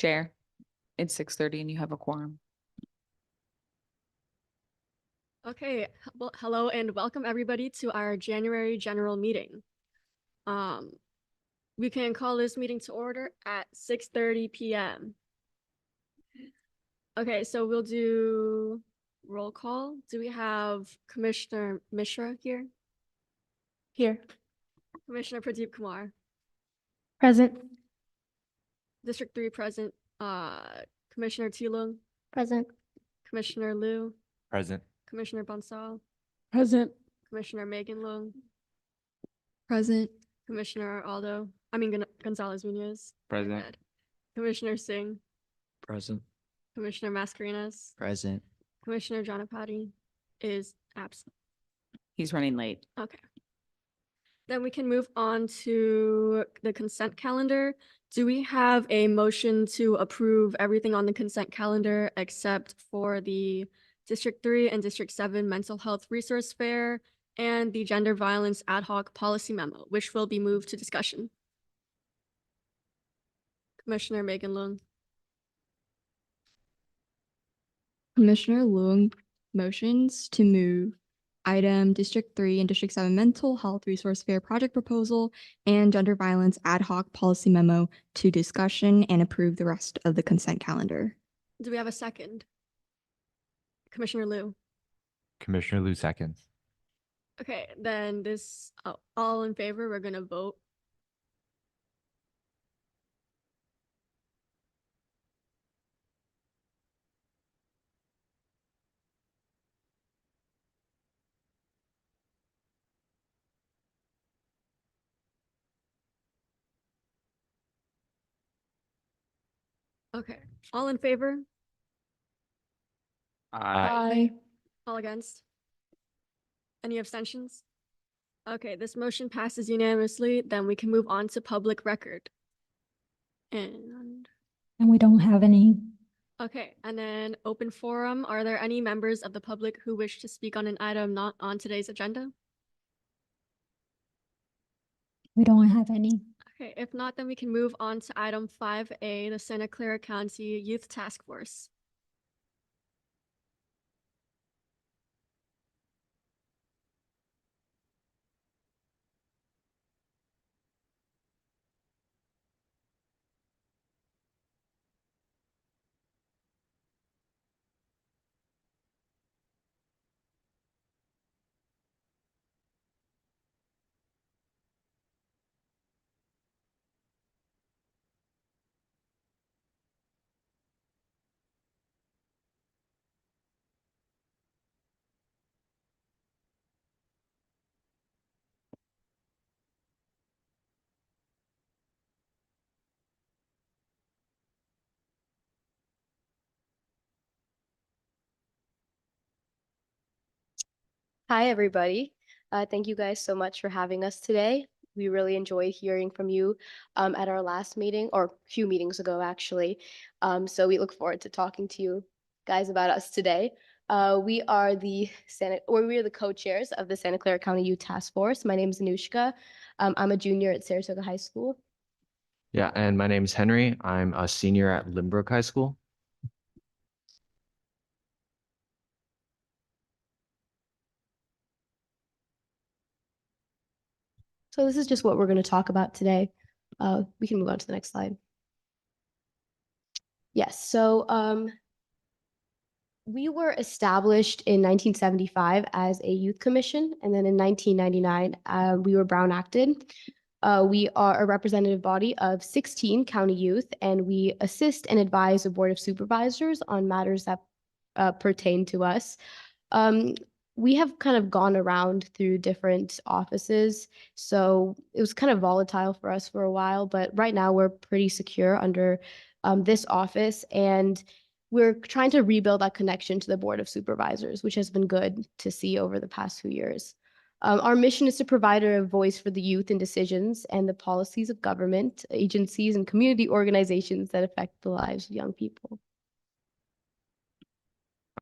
Chair, it's 6:30 and you have a quorum. Okay, well, hello and welcome everybody to our January general meeting. We can call this meeting to order at 6:30 p.m. Okay, so we'll do roll call. Do we have Commissioner Mishra here? Here. Commissioner Pradeep Kumar, Present. District 3 present, Commissioner Tilung, Present. Commissioner Liu, Present. Commissioner Bansal, Present. Commissioner Megan Lung, Present. Commissioner Gonzalez Munoz, Present. Commissioner Singh, Present. Commissioner Mascarenas, Present. Commissioner Janapati is absent. He's running late. Okay. Then we can move on to the consent calendar. Do we have a motion to approve everything on the consent calendar except for the District 3 and District 7 Mental Health Resource Fair and the Gender Violence Ad Hoc Policy Memo, which will be moved to discussion? Commissioner Megan Lung. Commissioner Leung motions to move item District 3 and District 7 Mental Health Resource Fair Project Proposal and Gender Violence Ad Hoc Policy Memo to discussion and approve the rest of the consent calendar. Do we have a second? Commissioner Liu. Commissioner Liu seconds. Okay, then all in favor, we're gonna vote. Okay, all in favor? Aye. All against? Any abstentions? Okay, this motion passes unanimously. Then we can move on to public record. And we don't have any. okay, and then open forum. Are there any members of the public who wish to speak on an item not on today's agenda? We don't have any. Okay, if not, then we can move on to item 5A, the Santa Clara County Youth Task Force. Hi, everybody. Thank you guys so much for having us today. We really enjoyed hearing from you at our last meeting, or a few meetings ago, actually. So we look forward to talking to you guys about us today. We are the co-chairs of the Santa Clara County Youth Task Force. My name is Anushka. I'm a junior at Saratoga High School. Yeah, and my name is Henry. I'm a senior at Lynbrook High School. So this is just what we're going to talk about today. We can move on to the next slide. Yes, so we were established in 1975 as a youth commission, and then in 1999, we were Brown acted. We are a representative body of 16 county youth, and we assist and advise the Board of Supervisors on matters that pertain to us. We have kind of gone around through different offices, so it was kind of volatile for us for a while, but right now we're pretty secure under this office, and we're trying to rebuild that connection to the Board of Supervisors, which has been good to see over the past few years. Our mission is to provide a voice for the youth in decisions and the policies of government, agencies, and community organizations that affect the lives of young people.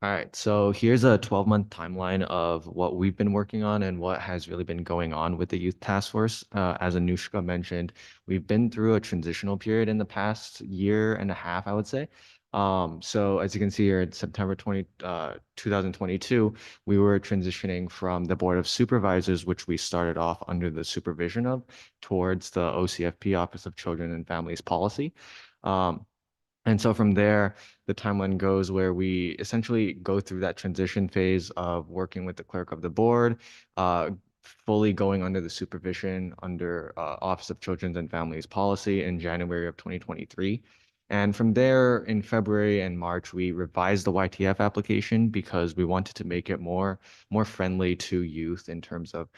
All right, so here's a 12-month timeline of what we've been working on and what has really been going on with the Youth Task Force. As Anushka mentioned, we've been through a transitional period in the past year and a half, I would say. So as you can see here, in September 2022, we were transitioning from the Board of Supervisors, which we started off under the supervision of, towards the OCFP, Office of Children and Families Policy. And so from there, the timeline goes where we essentially go through that transition phase of working with the clerk of the board, fully going under the supervision under Office of Children and Families Policy in January of 2023. And from there, in February and March, we revised the YTF application because we wanted to make it more friendly to youth in terms of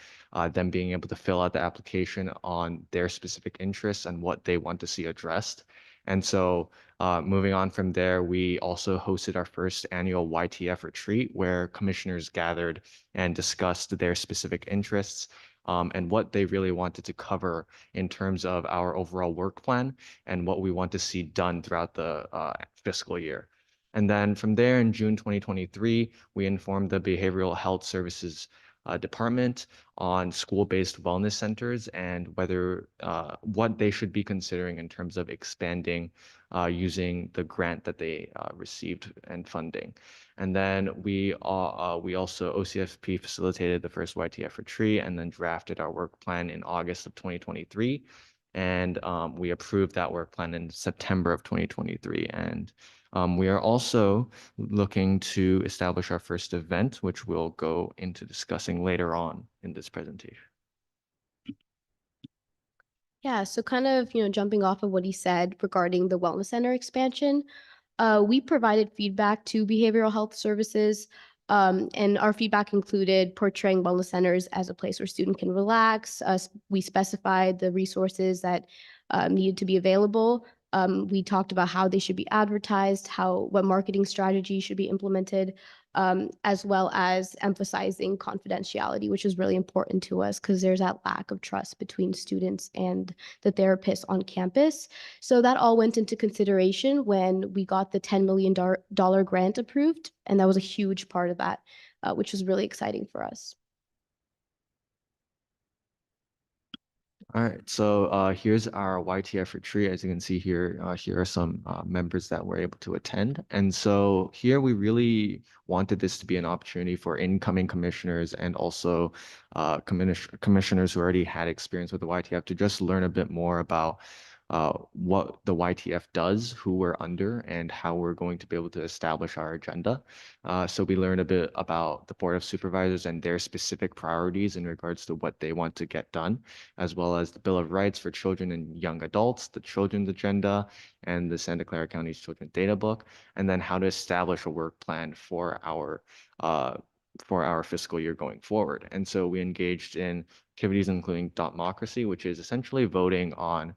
them being able to fill out the application on their specific interests and what they want to see addressed. And so moving on from there, we also hosted our first annual YTF retreat where commissioners gathered and discussed their specific interests and what they really wanted to cover in terms of our overall work plan and what we want to see done throughout the fiscal year. And then from there in June 2023, we informed the Behavioral Health Services department on school-based wellness centers and whether what they should be considering in terms of expanding using the grant that they received and funding. And then we also OCFP facilitated the first YTF retreat and then drafted our work plan in August of 2023. And we approved that work plan in September of 2023. And we are also looking to establish our first event, which we'll go into discussing later on in this presentation. Yeah, so kind of, jumping off of what he said regarding the wellness center expansion, we provided feedback to behavioral health services, and our feedback included portraying wellness centers as a place where students can relax. We specified the resources that needed to be available. We talked about how they should be advertised, what marketing strategy should be implemented, as well as emphasizing confidentiality, which is really important to us because there's that lack of trust between students and the therapists on campus. So that all went into consideration when we got the $10 million grant approved, and that was a huge part of that, which was really exciting for us. All right, so here's our YTF retreat. As you can see here, here are some members that were able to attend. And so here we really wanted this to be an opportunity for incoming commissioners and also commissioners who already had experience with the YTF to just learn a bit more about what the YTF does, who we're under, and how we're going to be able to establish our agenda. So we learned a bit about the Board of Supervisors and their specific priorities in regards to what they want to get done, as well as the Bill of Rights for Children and Young Adults, the Children's Agenda, and the Santa Clara County's Children's Data Book, and then how to establish a work plan for our fiscal year going forward. And so we engaged in activities including Dotmocracy, which is essentially voting on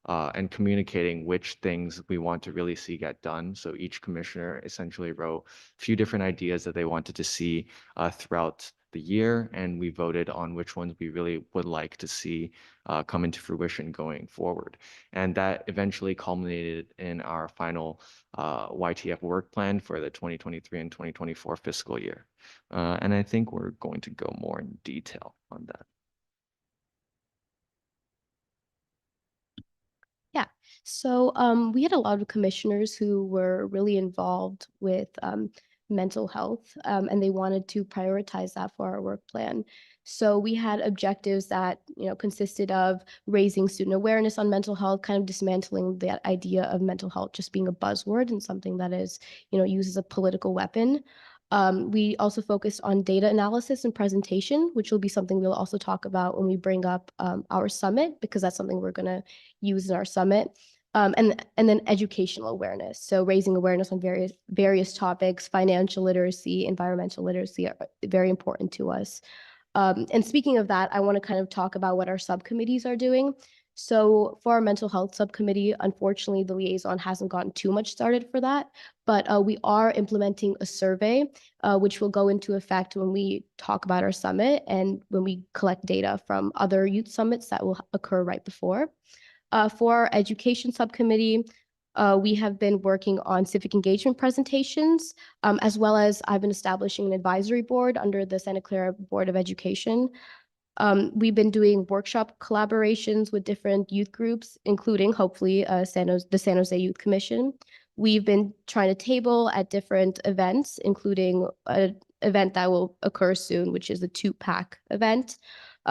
and communicating which things we want to really see get done. So each commissioner essentially wrote a few different ideas that they wanted to see throughout the year, and we voted on which ones we really would like to see come into fruition going forward. And that eventually culminated in our final YTF work plan for the 2023 and 2024 fiscal year. And I think we're going to go more in detail on that. Yeah, so we had a lot of commissioners who were really involved with mental health, and they wanted to prioritize that for our work plan. So we had objectives that consisted of raising student awareness on mental health, kind of dismantling that idea of mental health just being a buzzword and something that is used as a political weapon. We also focused on data analysis and presentation, which will be something we'll also talk about when we bring up our summit, because that's something we're going to use in our summit. And then educational awareness. So raising awareness on various topics, financial literacy, environmental literacy are very important to us. And speaking of that, I want to kind of talk about what our subcommittees are doing. So for our mental health subcommittee, unfortunately, the liaison hasn't gotten too much started for that, but we are implementing a survey, which will go into effect when we talk about our summit and when we collect data from other youth summits that will occur right before. For our education subcommittee, We have been working on civic engagement presentations, as well as I've been establishing an advisory board under the Santa Clara Board of Education. We've been doing workshop collaborations with different youth groups, including hopefully the San Jose Youth Commission. We've been trying to table at different events, including an event that will occur soon, which is the 2-pack event.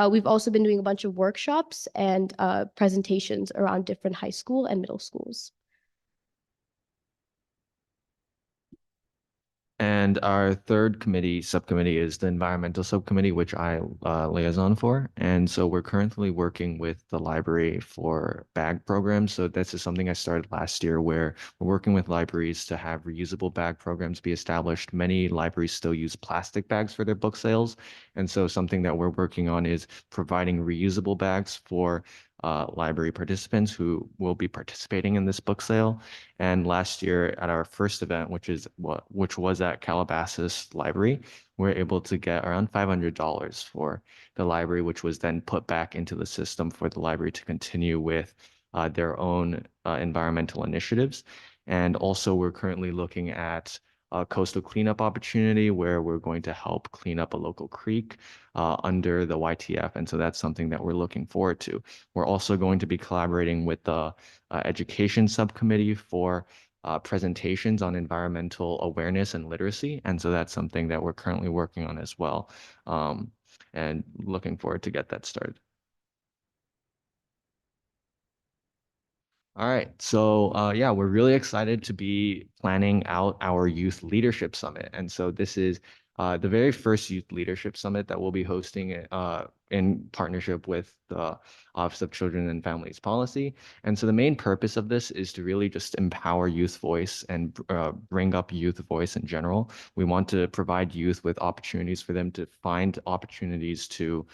We've also been doing a bunch of workshops and presentations around different high school and middle schools. And our third subcommittee is the environmental subcommittee, which I liaison for. And so we're currently working with the library for bag programs. So this is something I started last year, where we're working with libraries to have reusable bag programs be established. Many libraries still use plastic bags for their book sales. And so something that we're working on is providing reusable bags for library participants who will be participating in this book sale. And last year at our first event, which was at Calabasas Library, we were able to get around $500 for the library, which was then put back into the system for the library to continue with their own environmental initiatives. And also we're currently looking at a coastal cleanup opportunity where we're going to help clean up a local creek under the YTF. And so that's something that we're looking forward to. We're also going to be collaborating with the education subcommittee for presentations on environmental awareness and literacy. And so that's something that we're currently working on as well, and looking forward to get that started. All right, so yeah, we're really excited to be planning out our Youth Leadership Summit. And so this is the very first Youth Leadership Summit that we'll be hosting in partnership with the Office of Children and Families Policy. And so the main purpose of this is to really just empower youth voice and bring up youth voice in general. We want to provide youth with opportunities for them to find opportunities to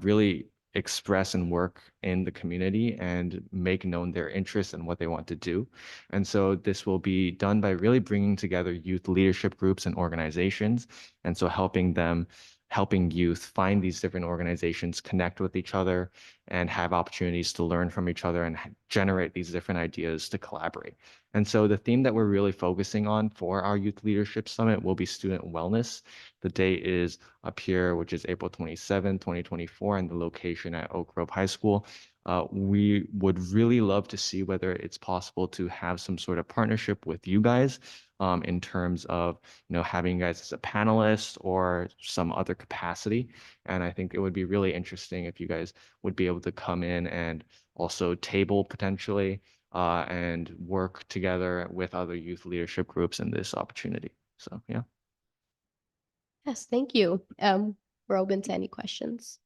really express and work in the community and make known their interests and what they want to do. And so this will be done by really bringing together youth leadership groups and organizations. And so helping youth find these different organizations, connect with each other, and have opportunities to learn from each other and generate these different ideas to collaborate. And so the theme that we're really focusing on for our Youth Leadership Summit will be student wellness. The date is up here, which is April 27, 2024, and the location at Oak Grove High School. We would really love to see whether it's possible to have some sort of partnership with you guys in terms of having you guys as a panelist or some other capacity. And I think it would be really interesting if you guys would be able to come in and also table potentially and work together with other youth leadership groups in this opportunity. So yeah. Yes, thank you. We're open to any questions.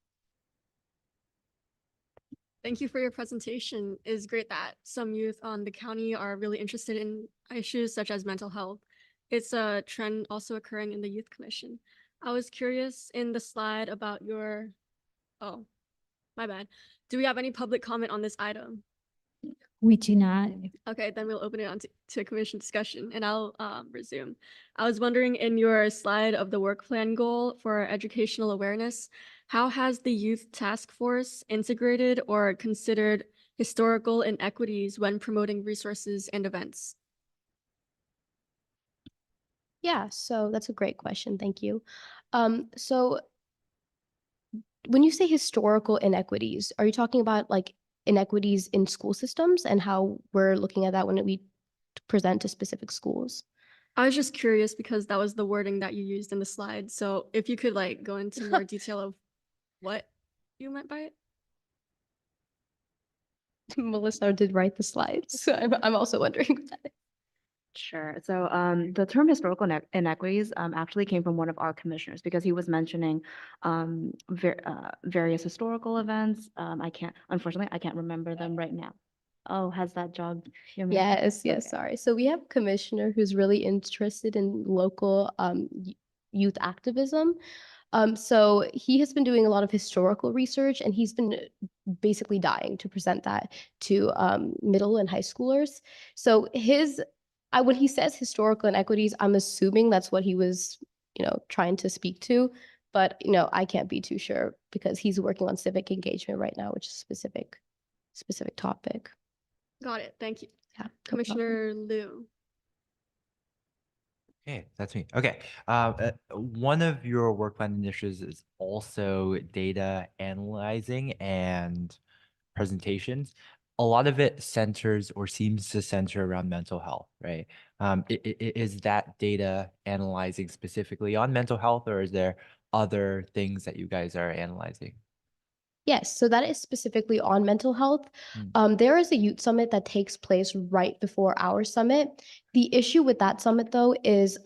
Thank you for your presentation. It's great that some youth on the county are really interested in issues such as mental health. It's a trend also occurring in the Youth Commission. I was curious in the slide about oh, my bad. Do we have any public comment on this item? We do not. Okay, then we'll open it on to commission discussion and I'll resume. I was wondering in your slide of the work plan goal for educational awareness, how has the youth task force integrated or considered historical inequities when promoting resources and events? Yeah, so that's a great question. Thank you. So when you say historical inequities, are you talking about like inequities in school systems and how we're looking at that when we present to specific schools? I was just curious because that was the wording that you used in the slide. So if you could like go into more detail of what you meant by it. Melissa did write the slides, so I'm also wondering what that is. Sure. So the term historical inequities actually came from one of our commissioners because he was mentioning various historical events. Unfortunately, I can't remember them right now. Oh, has that jogged your memory? Yes, Okay. sorry. So we have a commissioner who's really interested in local youth activism. So he has been doing a lot of historical research and he's been basically dying to present that to middle and high schoolers. So when he says historical inequities, I'm assuming that's what he was, trying to speak to. But, I can't be too sure because he's working on civic engagement right now, which is a specific topic. Got it. Thank you. Yeah. no problem. Commissioner Liu. Okay, that's me. Okay. One of your work plan initiatives is also data analyzing and presentations. A lot of it centers or seems to center around mental health, right? Is that data analyzing specifically on mental health, or is there other things that you guys are analyzing? Yes, so that is specifically on mental health. Mm. There is a youth summit that takes place right before our summit. The issue with that summit, though, is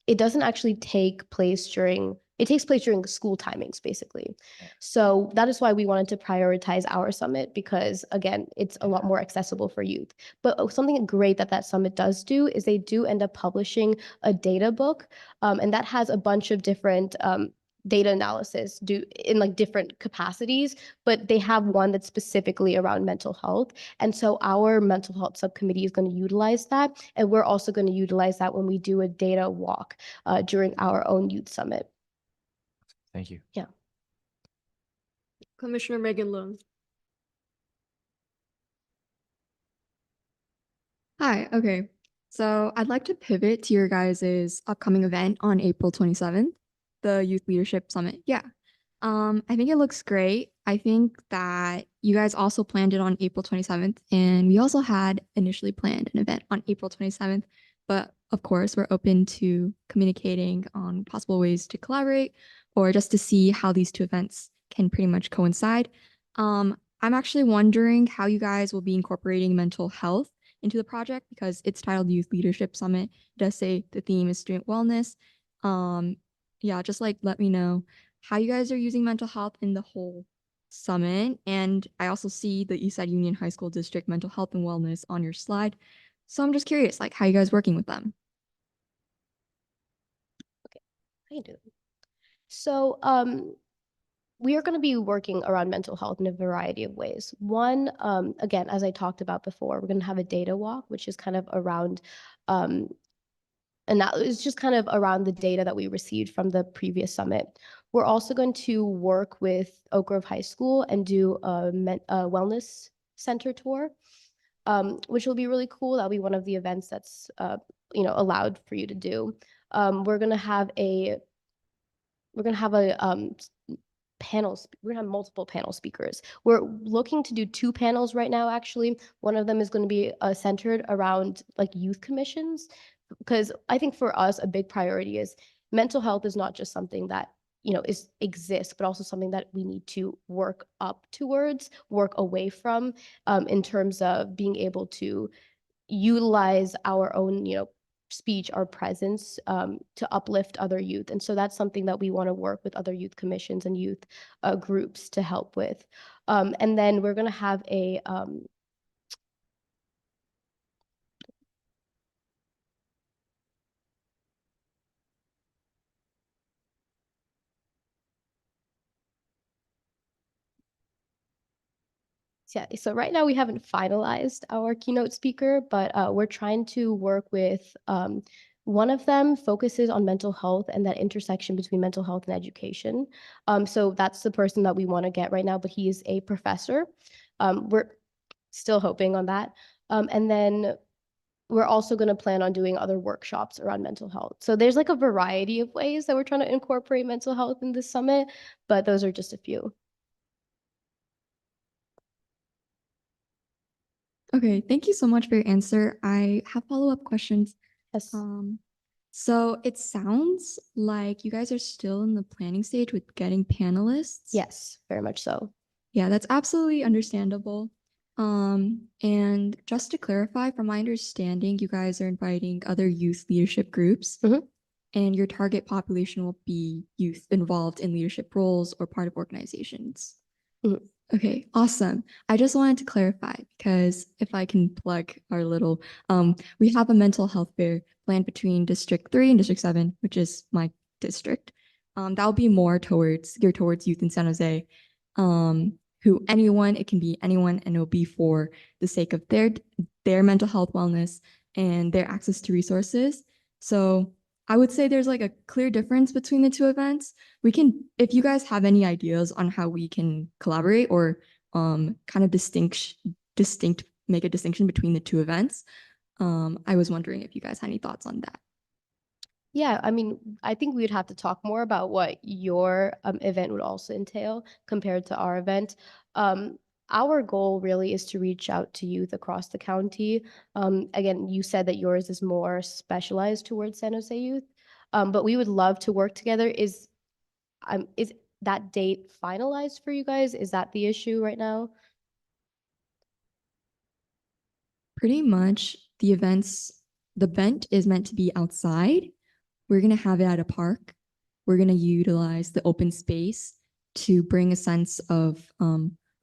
it doesn't actually take place during, it takes place during school timings, basically. So that is why we wanted to prioritize our summit because, again, it's a lot more accessible for youth. But something great that that summit does do is they do end up publishing a data book, and that has a bunch of different data analysis do in like different capacities, but they have one that's specifically around mental health. And so our mental health subcommittee is going to utilize that. And we're also going to utilize that when we do a data walk during our own youth summit. Thank you. Commissioner Megan Lung. Hi, okay. So I'd like to pivot to your guys' upcoming event on April 27th, the Youth Leadership Summit. Yeah. I think it looks great. I think that you guys also planned it on April 27th, and we also had initially planned an event on April 27th, but of course, we're open to communicating on possible ways to collaborate or just to see how these two events can pretty much coincide. I'm actually wondering how you guys will be incorporating mental health into the project because it's titled Youth Leadership Summit. It does say the theme is student wellness. Yeah, just like let me know how you guys are using mental health in the whole summit. And I also see the Eastside Union High School District Mental Health and Wellness on your slide. So I'm just curious, like how you guys working with them? How you doing? So we are going to be working around mental health in a variety of ways. One, again, as I talked about before, we're going to have a data walk, which is kind of around and that is just kind of around the data that we received from the previous summit. We're also going to work with Oak Grove High School and do a wellness center tour, which will be really cool. That'll be one of the events that's allowed for you to do. We're gonna have a panels. We're gonna have multiple panel speakers. We're looking to do 2 panels right now, actually. One of them is going to be centered around like youth commissions, because I think for us, a big priority is mental health is not just something that exists, but also something that we need to work up towards, work away from, in terms of being able to utilize our own, speech, our presence, to uplift other youth. And so that's something that we want to work with other youth commissions and youth groups to help with. And then we're going to have a yeah, so right now we haven't finalized our keynote speaker, but we're trying to work with one of them focuses on mental health and that intersection between mental health and education. So that's the person that we want to get right now, but he is a professor. We're still hoping on that. And then we're also going to plan on doing other workshops around mental health. So there's like a variety of ways that we're trying to incorporate mental health in this summit, but those are just a few. Okay, thank you so much for your answer. I have follow-up questions. Yes. So it sounds like you guys are still in the planning stage with getting panelists. Yes, very much so. Yeah, that's absolutely understandable. And just to clarify, from my understanding, you guys are inviting other youth leadership groups, Mhm. and your target population will be youth involved in leadership roles or part of organizations. Mhm. Okay, awesome. I just wanted to clarify because if I can plug our little, we have a mental health fair planned between District 3 and District 7, which is my district. That'll be more geared towards youth in San Jose. It can be anyone, and it'll be for the sake of their mental health wellness and their access to resources. So I would say there's like a clear difference between the two events. If you guys have any ideas on how we can collaborate or kind of distinct make a distinction between the two events. I was wondering if you guys had any thoughts on that. Yeah, I mean, I think we'd have to talk more about what your event would also entail compared to our event. Our goal really is to reach out to youth across the county. Again, you said that yours is more specialized towards San Jose youth, but we would love to work together. Is that date finalized for you guys? Is that the issue right now? Pretty much the event is meant to be outside. We're going to have it at a park. We're going to utilize the open space to bring a sense of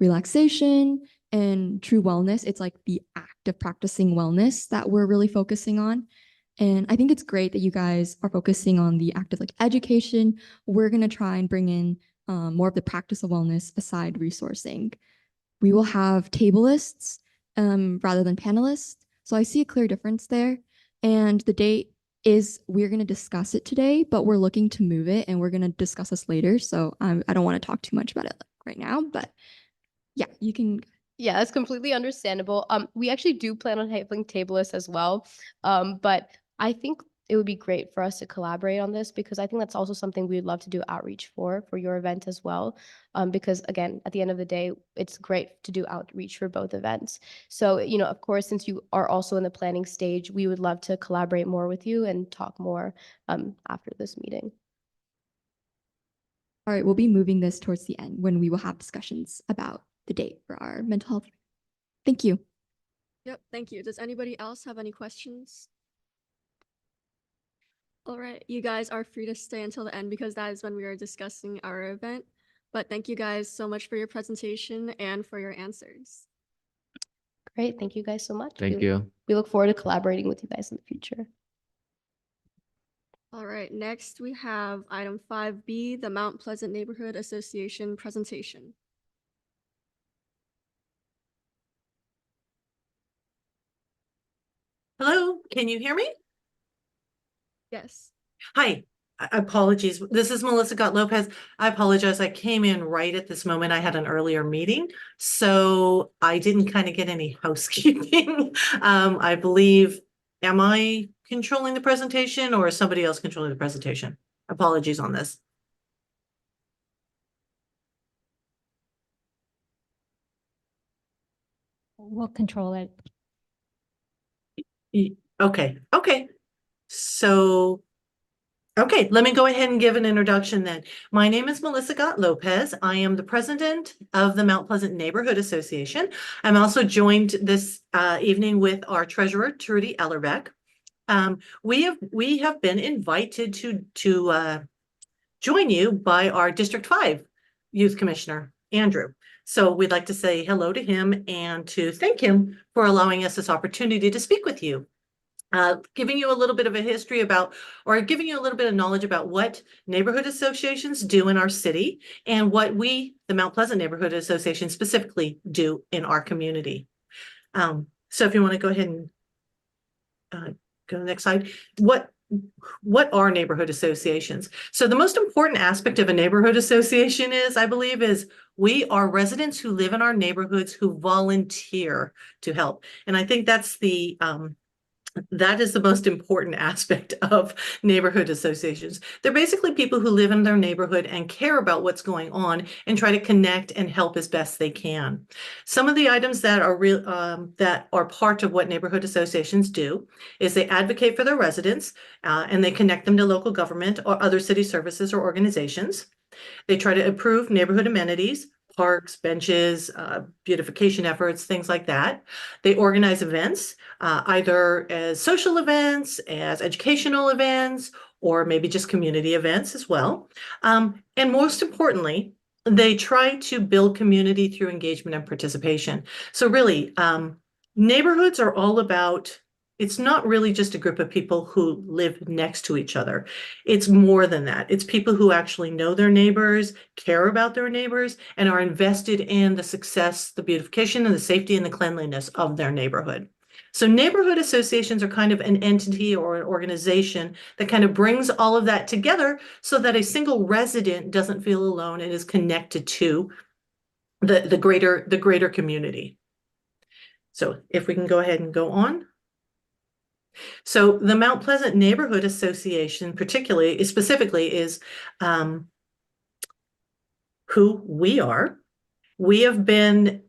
relaxation and true wellness. It's like the act of practicing wellness that we're really focusing on. And I think it's great that you guys are focusing on the act of like education. We're going to try and bring in more of the practice of wellness aside resourcing. We will have table lists rather than panelists. So I see a clear difference there. And the date is we're going to discuss it today, but we're looking to move it and we're going to discuss this later. So I don't want to talk too much about it right now, but yeah, you can. Yeah, that's completely understandable. We actually do plan on having table lists as well. But I think it would be great for us to collaborate on this because I think that's also something we'd love to do outreach for your event as well. Because again, at the end of the day, it's great to do outreach for both events. So, of course, since you are also in the planning stage, we would love to collaborate more with you and talk more after this meeting. All right, we'll be moving this towards the end when we will have discussions about the date for our mental health. Thank you. Yep, thank you. Does anybody else have any questions? All right, you guys are free to stay until the end because that is when we are discussing our event. But thank you guys so much for your presentation and for your answers. Great, thank you guys so much. Thank you. We look forward to collaborating with you guys in the future. All right, next we have item 5B, the Mount Pleasant Neighborhood Association presentation. Hello, can you hear me? Yes. Hi, apologies. This is Melissa Gott Lopez. I apologize. I came in right at this moment. I had an earlier meeting, so I didn't kind of get any housekeeping. I believe, am I controlling the presentation or is somebody else controlling the presentation? Apologies on this. We'll control it. Okay. So, okay, let me go ahead and give an introduction then. My name is Melissa Gott Lopez. I am the president of the Mount Pleasant Neighborhood Association. I'm also joined this evening with our treasurer, Trudy Ellerbeck. We have been invited to join you by our District 5 Youth Commissioner, Andrew. So we'd like to say hello to him and to thank him for allowing us this opportunity to speak with you. Giving you a little bit of a history about, or giving you a little bit of knowledge about what neighborhood associations do in our city and what we, the Mount Pleasant Neighborhood Association, specifically do in our community. So if you want to go ahead and go to the next slide. What are neighborhood associations? So the most important aspect of a neighborhood association is, I believe, is we are residents who live in our neighborhoods who volunteer to help. And I think that's that is the most important aspect of neighborhood associations. They're basically people who live in their neighborhood and care about what's going on and try to connect and help as best they can. Some of the items that are that are part of what neighborhood associations do is they advocate for their residents and they connect them to local government or other city services or organizations. They try to improve neighborhood amenities, parks, benches, beautification efforts, things like that. They organize events, either as social events, as educational events, or maybe just community events as well. And most importantly, they try to build community through engagement and participation. So really, neighborhoods are all about, it's not really just a group of people who live next to each other. It's more than that. It's people who actually know their neighbors, care about their neighbors, and are invested in the success, the beautification, and the safety and the cleanliness of their neighborhood. So neighborhood associations are kind of an entity or an organization that kind of brings all of that together so that a single resident doesn't feel alone and is connected to the greater community. So if we can go ahead and go on. So the Mount Pleasant Neighborhood Association particularly, specifically is who we are. We have been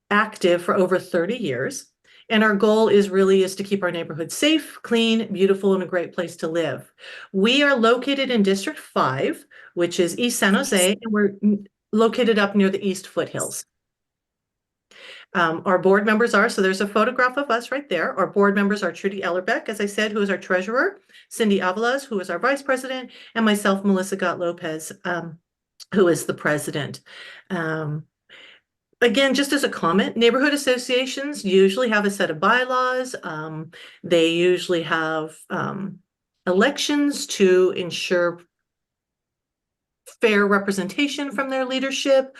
active for over 30 years. And our goal is to keep our neighborhood safe, clean, beautiful, and a great place to live. We are located in District 5, which is East San Jose, and we're located up near the East Foothills. Our board members are, so there's a photograph of us right there. Our board members are Trudy Ellerbeck, as I said, who is our treasurer, Cindy Avalos, who is our vice president, and myself, Melissa Gott Lopez, who is the president. Again, just as a comment, neighborhood associations usually have a set of bylaws. They usually have elections to ensure fair representation from their leadership.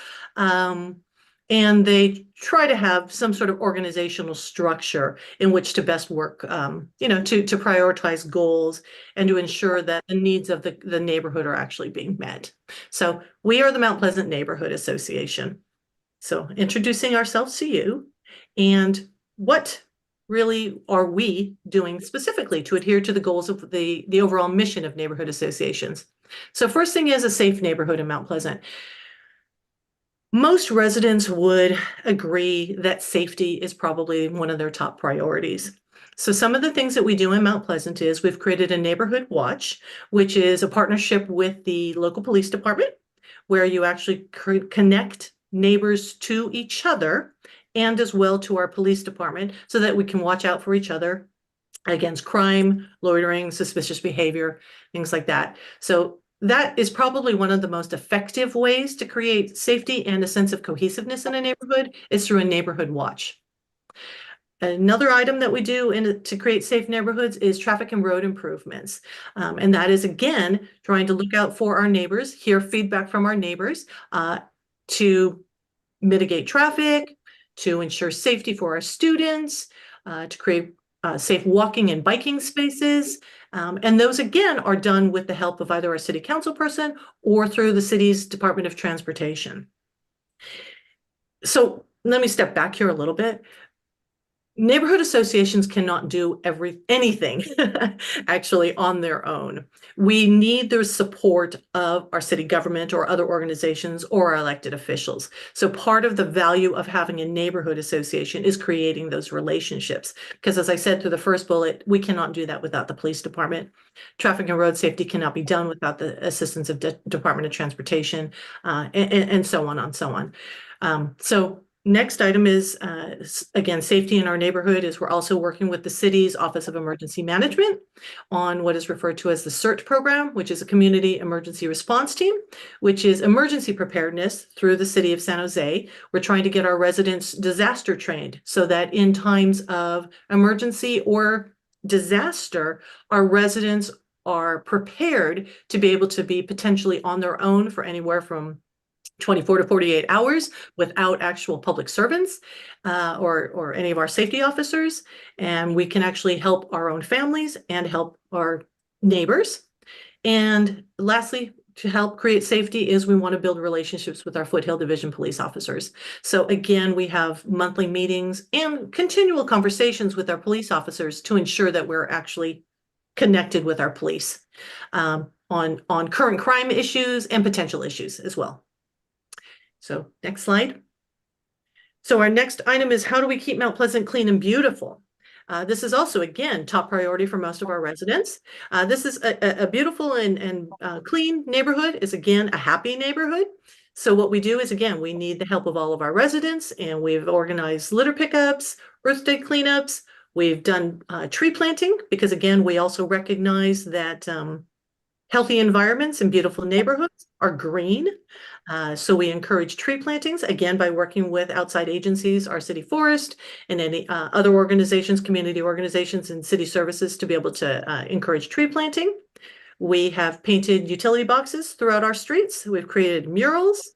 And they try to have some sort of organizational structure in which to best work, to prioritize goals and to ensure that the needs of the neighborhood are actually being met. So we are the Mount Pleasant Neighborhood Association. So introducing ourselves to you, and what really are we doing specifically to adhere to the goals of the overall mission of neighborhood associations? So first thing is a safe neighborhood in Mount Pleasant. Most residents would agree that safety is probably one of their top priorities. So some of the things that we do in Mount Pleasant is we've created a neighborhood watch, which is a partnership with the local police department, where you actually connect neighbors to each other and as well to our police department so that we can watch out for each other against crime, loitering, suspicious behavior, things like that. So that is probably one of the most effective ways to create safety and a sense of cohesiveness in a neighborhood is through a neighborhood watch. Another item that we do to create safe neighborhoods is traffic and road improvements. And that is, again, trying to look out for our neighbors, hear feedback from our neighbors, to mitigate traffic, to ensure safety for our students, to create safe walking and biking spaces. And those, again, are done with the help of either our city council person or through the city's Department of Transportation. So let me step back here a little bit. Neighborhood associations cannot do anything actually on their own. We need the support of our city government or other organizations or our elected officials. So part of the value of having a neighborhood association is creating those relationships. Because as I said through the first bullet, we cannot do that without the police department. Traffic and road safety cannot be done without the assistance of the Department of Transportation, and so on and so on. So next item is, again, safety in our neighborhood is we're also working with the city's Office of Emergency Management on what is referred to as the CERT program, which is a community emergency response team, which is emergency preparedness through the city of San Jose. We're trying to get our residents disaster trained so that in times of emergency or disaster, our residents are prepared to be able to be potentially on their own for anywhere from 24 to 48 hours without actual public servants or any of our safety officers. And we can actually help our own families and help our neighbors. And lastly, to help create safety is we want to build relationships with our Foothill Division police officers. So again, we have monthly meetings and continual conversations with our police officers to ensure that we're actually connected with our police on current crime issues and potential issues as well. So next slide. So our next item is how do we keep Mount Pleasant clean and beautiful? This is also, again, top priority for most of our residents. This is a beautiful and clean neighborhood is, again, a happy neighborhood. So what we do is, again, we need the help of all of our residents, and we've organized litter pickups, Earth Day cleanups. We've done tree planting because, again, we also recognize that healthy environments and beautiful neighborhoods are green. So we encourage tree plantings, again, by working with outside agencies, our city forest, and any other organizations, community organizations, and city services to be able to encourage tree planting. We have painted utility boxes throughout our streets. We've created murals.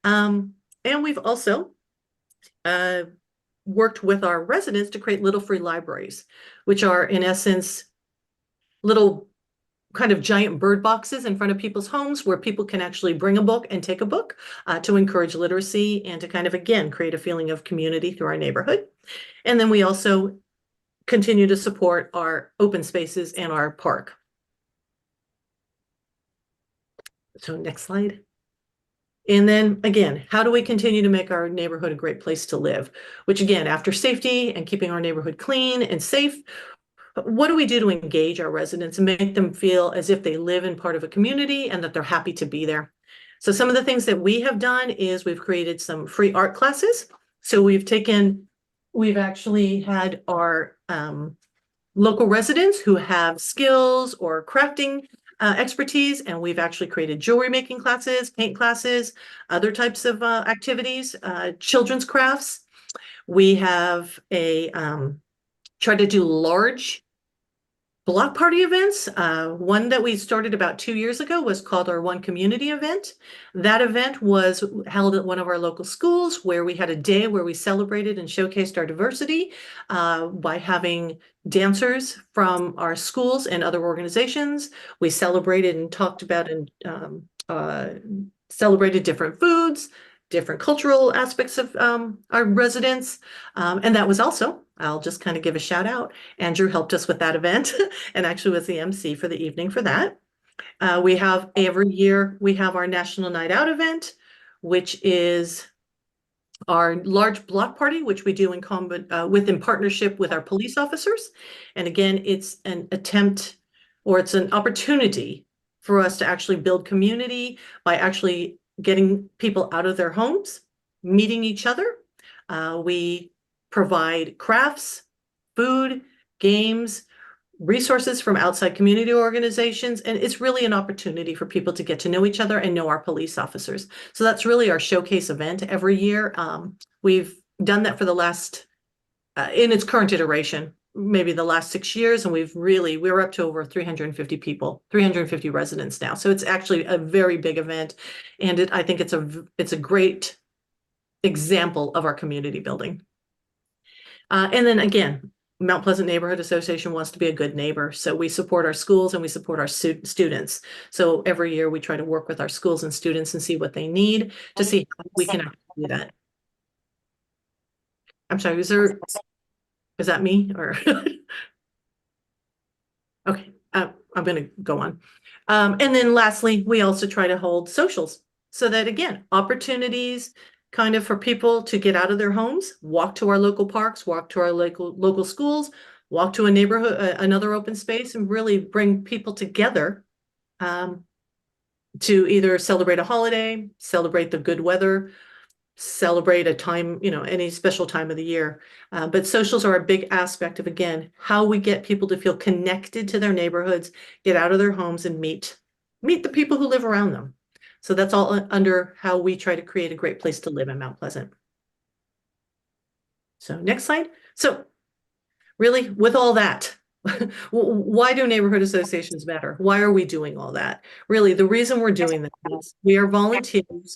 And we've also worked with our residents to create little free libraries, which are, in essence, little kind of giant bird boxes in front of people's homes where people can actually bring a book and take a book to encourage literacy and to kind of, again, create a feeling of community through our neighborhood. And then we also continue to support our open spaces and our park. So next slide. And then again, how do we continue to make our neighborhood a great place to live? Which again, after safety and keeping our neighborhood clean and safe, what do we do to engage our residents and make them feel as if they live in part of a community and that they're happy to be there? So some of the things that we have done is we've created some free art classes. So we've actually had our local residents who have skills or crafting expertise, and we've actually created jewelry making classes, paint classes, other types of activities, children's crafts. We have tried to do large block party events. One that we started about 2 years ago was called our One Community event. That event was held at one of our local schools where we had a day where we celebrated and showcased our diversity by having dancers from our schools and other organizations. We celebrated and talked about and celebrated different foods, different cultural aspects of our residents. And that was also, I'll just kind of give a shout out. Andrew helped us with that event and actually was the MC for the evening for that. We have every year, we have our National Night Out event, which is our large block party, which we do in partnership with our police officers. And again, it's an attempt, or it's an opportunity for us to actually build community by actually getting people out of their homes, meeting each other. We provide crafts, food, games, resources from outside community organizations, and it's really an opportunity for people to get to know each other and know our police officers. So that's really our showcase event every year. We've done that for the last, in its current iteration, maybe the last 6 years, and we're up to over 350 people, 350 residents now. So it's actually a very big event, and I think it's a great example of our community building. And then again, Mount Pleasant Neighborhood Association wants to be a good neighbor. So we support our schools and we support our students. So every year we try to work with our schools and students and see what they need to see how we can actually do that. I'm sorry, is that me or? Okay, I'm going to go on. And then lastly, we also try to hold socials so that, again, opportunities kind of for people to get out of their homes, walk to our local parks, walk to our local schools, walk to a neighborhood, another open space, and really bring people together to either celebrate a holiday, celebrate the good weather, celebrate a time, any special time of the year. But socials are a big aspect of, again, how we get people to feel connected to their neighborhoods, get out of their homes and meet the people who live around them. So that's all under how we try to create a great place to live in Mount Pleasant. So next slide. So really, with all that, why do neighborhood associations matter? Why are we doing all that? Really, the reason we're doing this is we are volunteers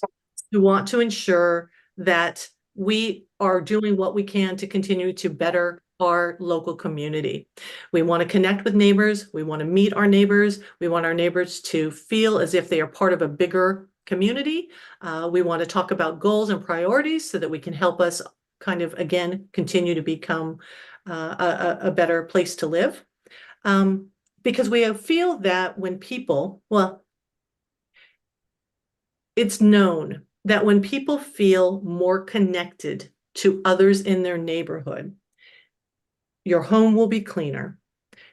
who want to ensure that we are doing what we can to continue to better our local community. We want to connect with neighbors. We want to meet our neighbors. We want our neighbors to feel as if they are part of a bigger community. We want to talk about goals and priorities so that we can help us kind of, again, continue to become a better place to live. Because we feel that when people, it's known that when people feel more connected to others in their neighborhood, your home will be cleaner,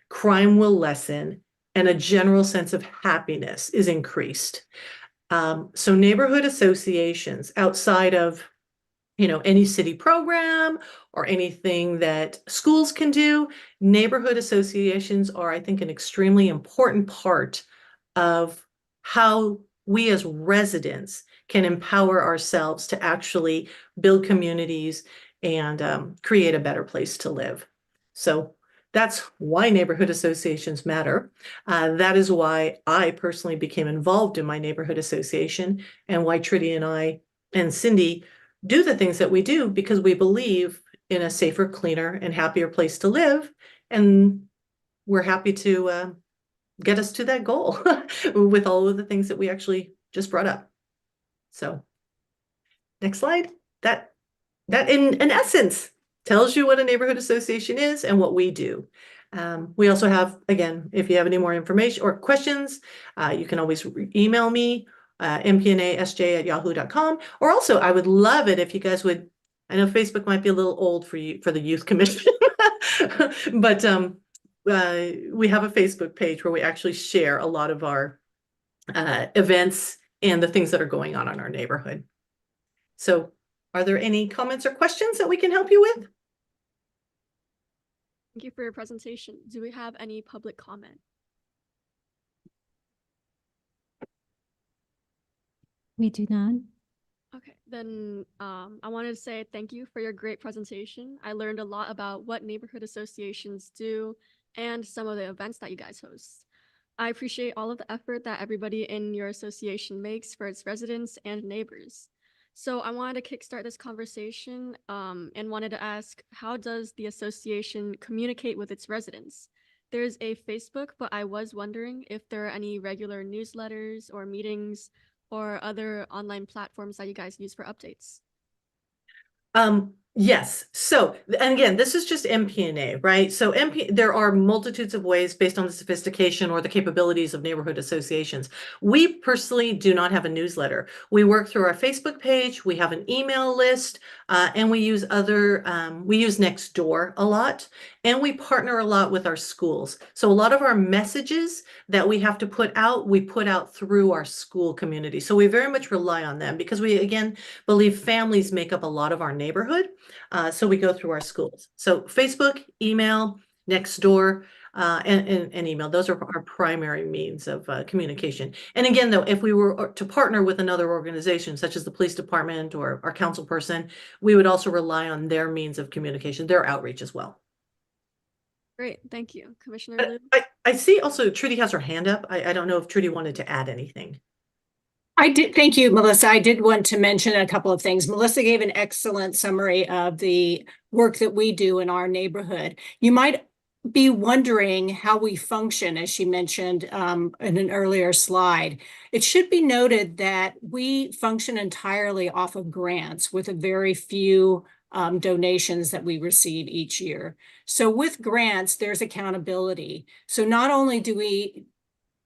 crime will lessen, and a general sense of happiness is increased. So neighborhood associations outside of, any city program or anything that schools can do, neighborhood associations are, I think, an extremely important part of how we as residents can empower ourselves to actually build communities and create a better place to live. So that's why neighborhood associations matter. That is why I personally became involved in my neighborhood association, and why Trudy and I and Cindy do the things that we do, because we believe in a safer, cleaner, and happier place to live. And we're happy to get us to that goal with all of the things that we actually just brought up. So next slide. That in essence tells you what a neighborhood association is and what we do. We also have, again, if you have any more information or questions, you can always email me, mpnasj@yahoo.com. Or also, I would love it if you guys would, I know Facebook might be a little old for you, for the Youth Commission, but we have a Facebook page where we actually share a lot of our events and the things that are going on in our neighborhood. So are there any comments or questions that we can help you with? Thank you for your presentation. Do we have any public comment? We do not. Okay, then I wanted to say thank you for your great presentation. I learned a lot about what neighborhood associations do and some of the events that you guys host. I appreciate all of the effort that everybody in your association makes for its residents and neighbors. So I wanted to kickstart this conversation and wanted to ask, how does the association communicate with its residents? There's a Facebook, but I was wondering if there are any regular newsletters or meetings or other online platforms that you guys use for updates. Yes. So, and again, this is just MPNA, right? So there are multitudes of ways based on the sophistication or the capabilities of neighborhood associations. We personally do not have a newsletter. We work through our Facebook page. We have an email list, and we use we use Nextdoor a lot, and we partner a lot with our schools. So a lot of our messages that we have to put out through our school community. So we very much rely on them because we, again, believe families make up a lot of our neighborhood. So we go through our schools. So Facebook, email, Nextdoor, and email. Those are our primary means of communication. And again, though, if we were to partner with another organization, such as the police department or our council person, we would also rely on their means of communication, their outreach as well. Great, thank you. Commissioner But Liu? I see also Trudy has her hand up. I don't know if Trudy wanted to add anything. I did. Thank you, Melissa. I did want to mention a couple of things. Melissa gave an excellent summary of the work that we do in our neighborhood. You might be wondering how we function, as she mentioned in an earlier slide. It should be noted that we function entirely off of grants with a very few donations that we receive each year. So with grants, there's accountability. So not only do we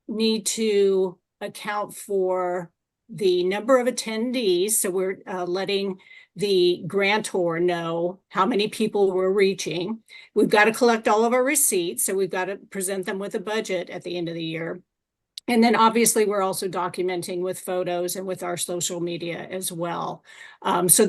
need to account for the number of attendees, so we're letting the grantor know how many people we're reaching. We've got to collect all of our receipts, so we've got to present them with a budget at the end of the year. And then obviously we're also documenting with photos and with our social media as well. So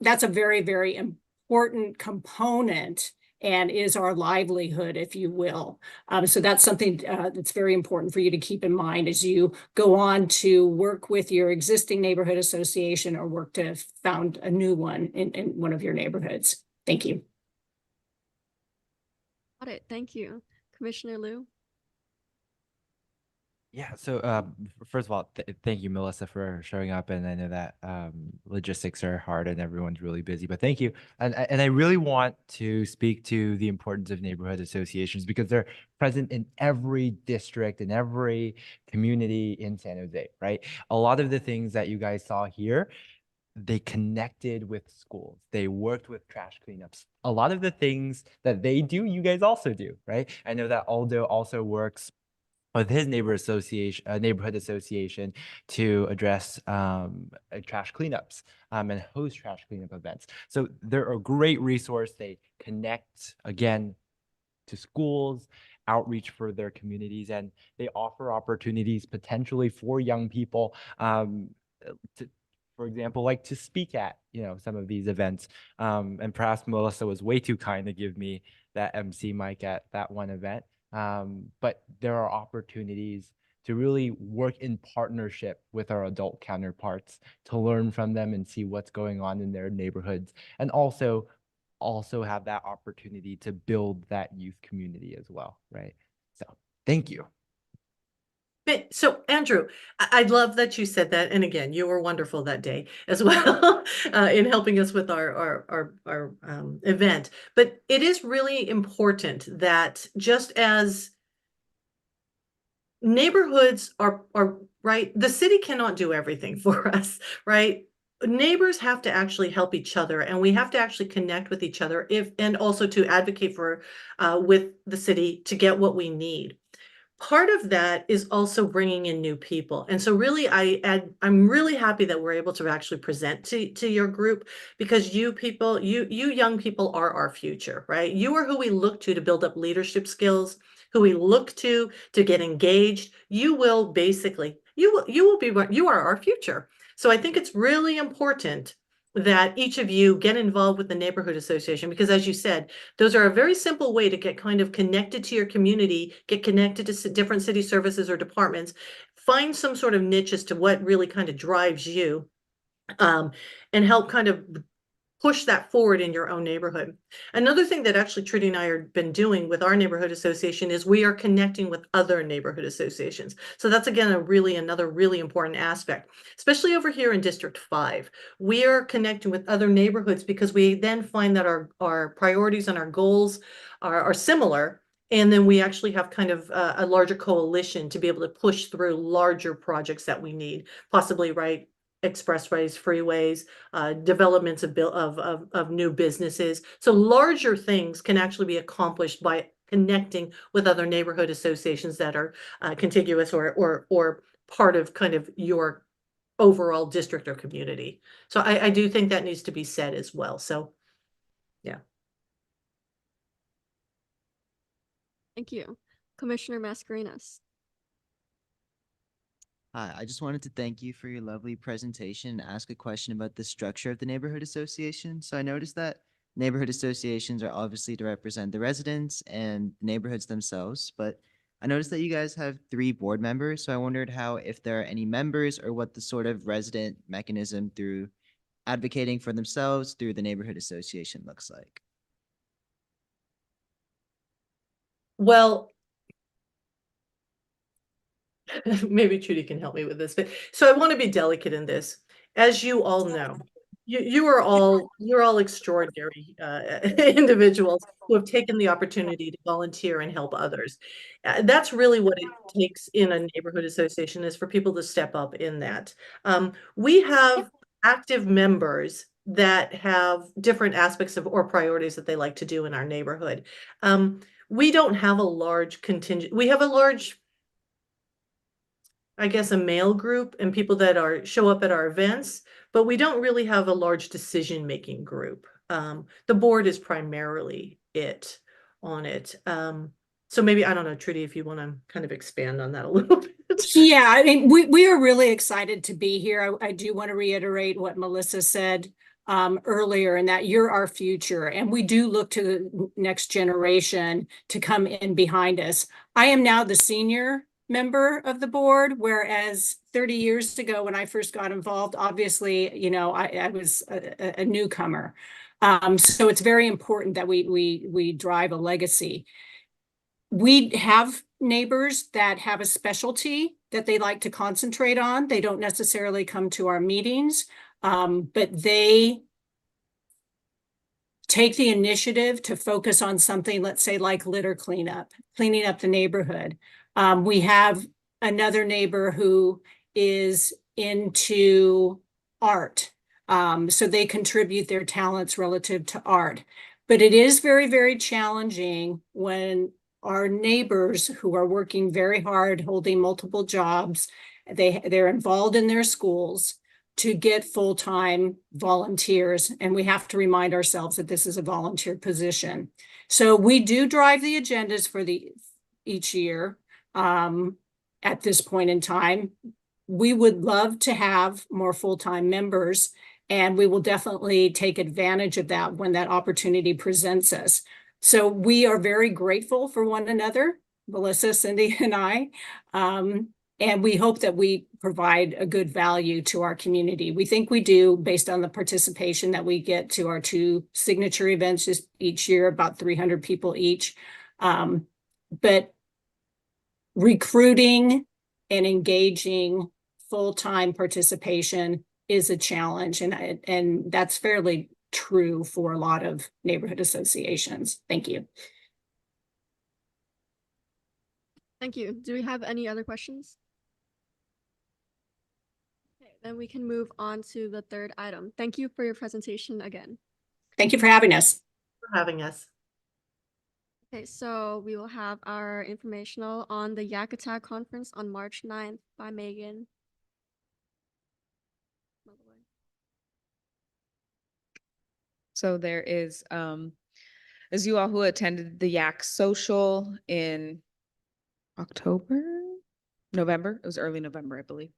that's a very, very important component and is our livelihood, if you will. So that's something that's very important for you to keep in mind as you go on to work with your existing neighborhood association or work to found a new one in one of your neighborhoods. Thank you. Got it, thank you. Commissioner Liu? Yeah, so first of all, thank you, Melissa, for showing up. And I know that logistics are hard and everyone's really busy, but thank you. And I really want to speak to the importance of neighborhood associations because they're present in every district, in every community in San Jose, right? A lot of the things that you guys saw here, they connected with schools. They worked with trash cleanups. A lot of the things that they do, you guys also do, right? I know that Aldo also works with his neighborhood association to address trash cleanups and host trash cleanup events. So they're a great resource. They connect, again, to schools, outreach for their communities, and they offer opportunities potentially for young people for example, like to speak at, some of these events. And perhaps Melissa was way too kind to give me that MC mic at that one event. But there are opportunities to really work in partnership with our adult counterparts to learn from them and see what's going on in their neighborhoods, and also have that opportunity to build that youth community as well, right? So thank you. So Andrew, I love that you said that. And again, you were wonderful that day as well in helping us with our event. But it is really important that just as neighborhoods are right. The city cannot do everything for us, right? Neighbors have to actually help each other, and we have to actually connect with each other and also to advocate for with the city to get what we need. Part of that is also bringing in new people. And so really, I'm really happy that we're able to actually present to your group, because you people, you young people are our future, right? You are who we look to build up leadership skills, who we look to get engaged. You will basically, you will be, you are our future. So I think it's really important that each of you get involved with the neighborhood association, because as you said, those are a very simple way to get kind of connected to your community, get connected to different city services or departments, find some sort of niche as to what really kind of drives you, and help kind of push that forward in your own neighborhood. Another thing that actually Trudy and I have been doing with our neighborhood association is we are connecting with other neighborhood associations. So that's again another really important aspect, especially over here in District 5. We are connecting with other neighborhoods because we then find that our priorities and our goals are similar. And then we actually have kind of a larger coalition to be able to push through larger projects that we need, possibly, right? Expressways, freeways, developments of new businesses. So larger things can actually be accomplished by connecting with other neighborhood associations that are contiguous or part of kind of your overall district or community. So I do think that needs to be said as well. So, yeah. Thank you. Commissioner Mascarenas. Hi, I just wanted to thank you for your lovely presentation and ask a question about the structure of the neighborhood association. So I noticed that neighborhood associations are obviously to represent the residents and neighborhoods themselves, but I noticed that you guys have 3 board members. So I wondered how, if there are any members, or what the sort of resident mechanism through advocating for themselves through the neighborhood association looks like. Well, maybe Trudy can help me with this, but so I want to be delicate in this. As you all know, you're all extraordinary individuals who have taken the opportunity to volunteer and help others. That's really what it takes in a neighborhood association, is for people to step up in that. We have active members that have different aspects of or priorities that they like to do in our neighborhood. We don't have a large contingent. We have a large, I guess, a male group and people that show up at our events, but we don't really have a large decision-making group. The board is primarily it on it. So maybe, I don't know, Trudy, if you want to kind of expand on that a little bit. Yeah, I mean, we are really excited to be here. I do want to reiterate what Melissa said earlier, and that you're our future, and we do look to the next generation to come in behind us. I am now the senior member of the board, whereas 30 years ago when I first got involved, obviously, you know, I was a newcomer. So it's very important that we drive a legacy. We have neighbors that have a specialty that they like to concentrate on. They don't necessarily come to our meetings, but they take the initiative to focus on something, let's say like litter cleanup, cleaning up the neighborhood. We have another neighbor who is into art. So they contribute their talents relative to art. But it is very, very challenging when our neighbors who are working very hard, holding multiple jobs, they're involved in their schools, to get full-time volunteers. And we have to remind ourselves that this is a volunteer position. So we do drive the agendas for each year. At this point in time, we would love to have more full-time members, and we will definitely take advantage of that when that opportunity presents us. So we are very grateful for one another, Melissa, Cindy, and I. And we hope that we provide a good value to our community. We think we do, based on the participation that we get to our 2 signature events each year, about 300 people each. But recruiting and engaging full-time participation is a challenge, and that's fairly true for a lot of neighborhood associations. Thank you. Thank you. Do we have any other questions? Okay, then we can move on to the third item. Thank you for your presentation again. Thank you for having us. For having us. Okay, so we will have our informational on the Yak Attack Conference on March 9th by Megan. So there is, as you all who attended the Yak Social in October, November, it was early November, I believe.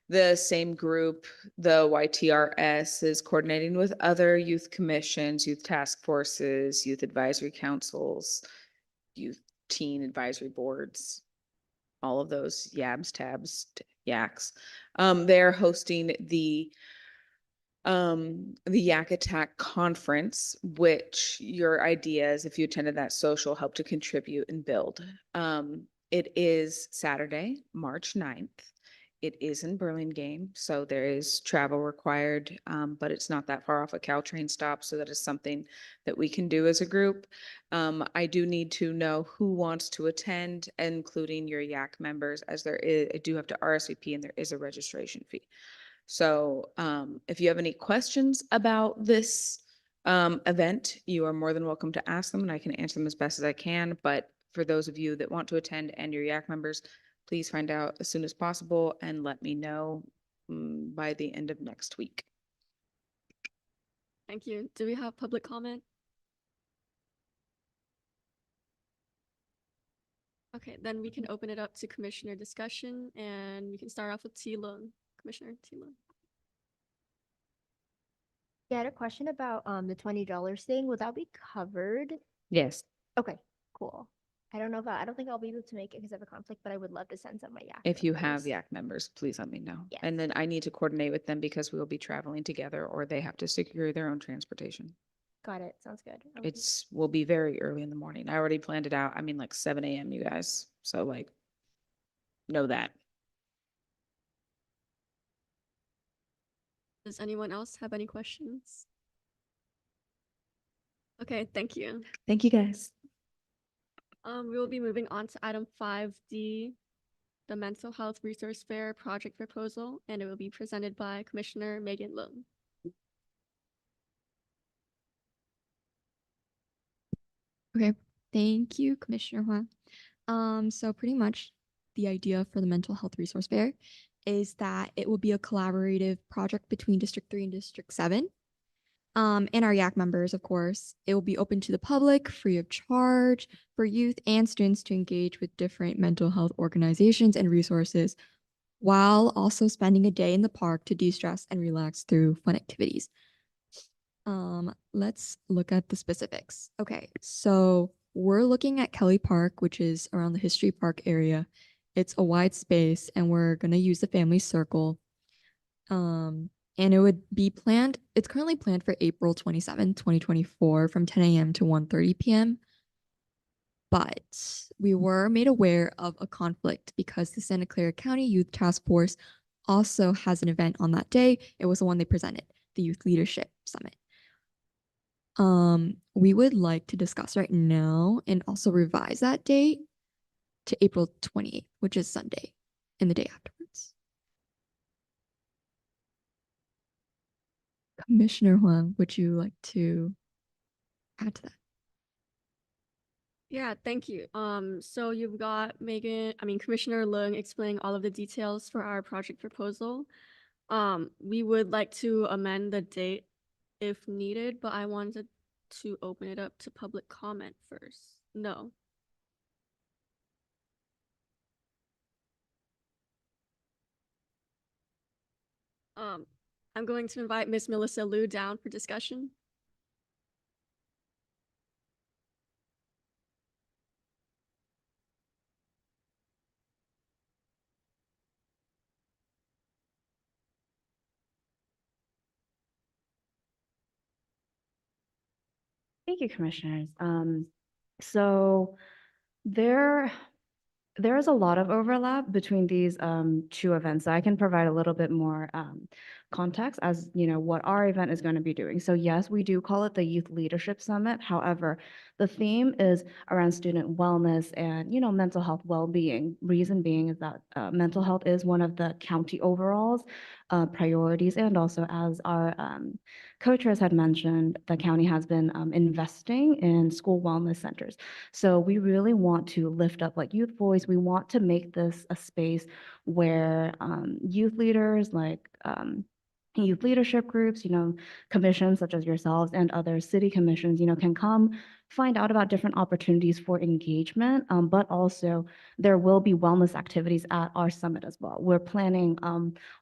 The same group, the YTRS, is coordinating with other youth commissions, youth task forces, youth advisory councils, youth teen advisory boards, all of those YABs, tabs, yaks. They're hosting the Yak Attack Conference, which your ideas, if you attended that social, help to contribute and build. It is Saturday, March 9th. It is in Burlingame, so there is travel required, but it's not that far off a Caltrain stop, so that is something that we can do as a group. I do need to know who wants to attend, including your Yak members, as there is, I do have to RSVP and there is a registration fee. So if you have any questions about this event, you are more than welcome to ask them and I can answer them as best as I can. But for those of you that want to attend and your Yak members, please find out as soon as possible and let me know by the end of next week. Thank you. Do we have public comment? Okay, then we can open it up to commissioner discussion and we can start off with T. Lung. Commissioner T. Lung. Yeah, I had a question about the $20 thing. Would that be covered? Yes. Okay, cool. I don't think I'll be able to make it because I have a conflict, but I would love to send some of my Yak If you have members. Yak members, please let me know. Yes. And then I need to coordinate with them because we will be traveling together or they have to secure their own transportation. Got it. Sounds good. Will be very early in the morning. I already planned it out. I mean, like 7 a.m., you guys. So like, know that. Does anyone else have any questions? Okay, thank you. Thank you, guys. We will be moving on to item 5D, the Mental Health Resource Fair project proposal, and it will be presented by Commissioner Megan Lung. Okay, thank you, Commissioner Huang. So pretty much the idea for the Mental Health Resource Fair is that it will be a collaborative project between District 3 and District 7. And our Yak members, of course. It will be open to the public, free of charge, for youth and students to engage with different mental health organizations and resources, while also spending a day in the park to de-stress and relax through fun activities. Let's look at the specifics. Okay, so we're looking at Kelly Park, which is around the History Park area. It's a wide space and we're gonna use the family circle. And it would be planned, it's currently planned for April 27, 2024 from 10 a.m. to 1:30 p.m. But we were made aware of a conflict because the Santa Clara County Youth Task Force also has an event on that day. It was the one they presented, the Youth Leadership Summit. We would like to discuss right now and also revise that date to April 28th, which is Sunday, and the day afterwards. Commissioner Huang, would you like to add to that? Yeah, thank you. So you've got Commissioner Lung explaining all of the details for our project proposal. We would like to amend the date if needed, but I wanted to open it up to public comment first. No. I'm going to invite Miss Melissa Liu down for discussion. Thank you, commissioners. So there is a lot of overlap between these two events. So I can provide a little bit more context as what our event is going to be doing. So yes, we do call it the Youth Leadership Summit. However, The theme is around student wellness and, you know, mental health well-being. Reason being is that mental health is one of the county overalls priorities. And also, as our co-chairs had mentioned, the county has been investing in school wellness centers. So we really want to lift up like youth voice. We want to make this a space where youth leaders like youth leadership groups, you know, commissions such as yourselves and other city commissions, you know, can come find out about different opportunities for engagement, but also there will be wellness activities at our summit as well. We're planning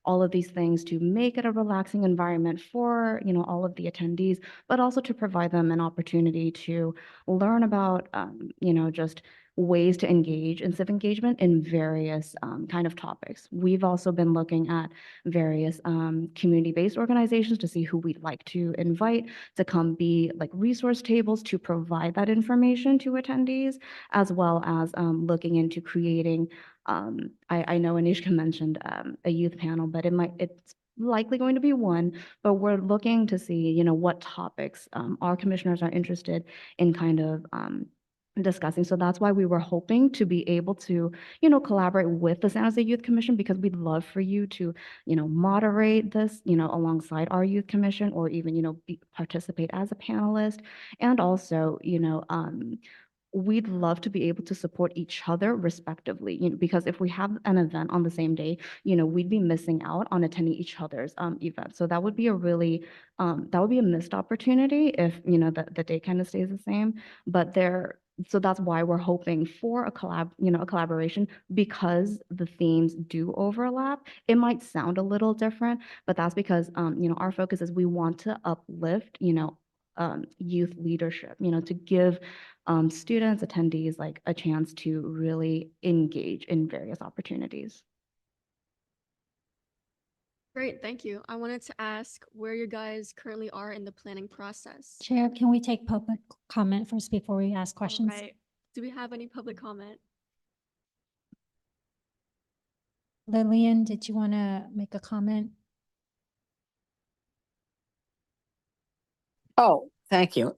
all of these things to make it a relaxing environment for, you know, all of the attendees, but also to provide them an opportunity to learn about, you know, just ways to engage in civic engagement in various kind of topics. We've also been looking at various community-based organizations to see who we'd like to invite to come be like resource tables to provide that information to attendees, as well as looking into creating, I know Anishka mentioned a youth panel, but it's likely going to be one, but we're looking to see, you know, what topics our commissioners are interested in kind of discussing. So that's why we were hoping to be able to, you know, collaborate with the San Jose Youth Commission, because we'd love for you to, you know, moderate this, you know, alongside our youth commission, or even, you know, participate as a panelist. And also, you know, we'd love to be able to support each other respectively, you know, because if we have an event on the same day, you know, we'd be missing out on attending each other's events. So that would be a really, that would be a missed opportunity if, you know, the date kind of stays the same. But so that's why we're hoping for a collaboration, because the themes do overlap. It might sound a little different, but that's because, you know, our focus is we want to uplift, you know, youth leadership, you know, to give students, attendees, like a chance to really engage in various opportunities. Great, thank you. I wanted to ask where you guys currently are in the planning process. Chair, can we take public comment first before we ask questions? All right. Do we have any public comment? Lillian, did you want to make a comment? Oh, thank you.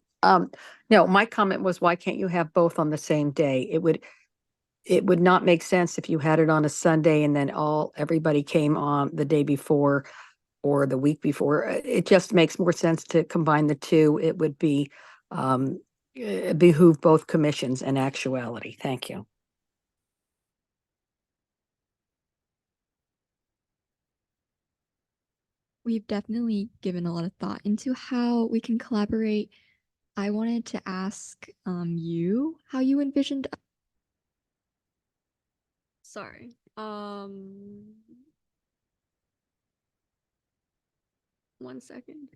No, my comment was, why can't you have both on the same day? It would not make sense if you had it on a Sunday and then everybody came on the day before or the week before. It just makes more sense to combine the two. It would be behoove both commissions in actuality. Thank you. We've definitely given a lot of thought into how we can collaborate. I wanted to ask you how you envisioned. Sorry. 1 second.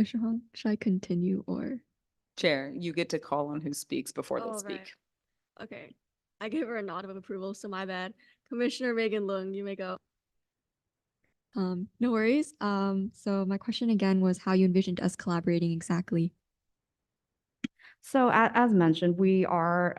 Mr. Hong, should I continue or? Chair, you get to call on who speaks before they Oh, speak. right. Okay. I gave her a nod of approval, so my bad. Commissioner Megan Lung, you may go. No worries. So my question again was how you envisioned us collaborating exactly. So as mentioned, we are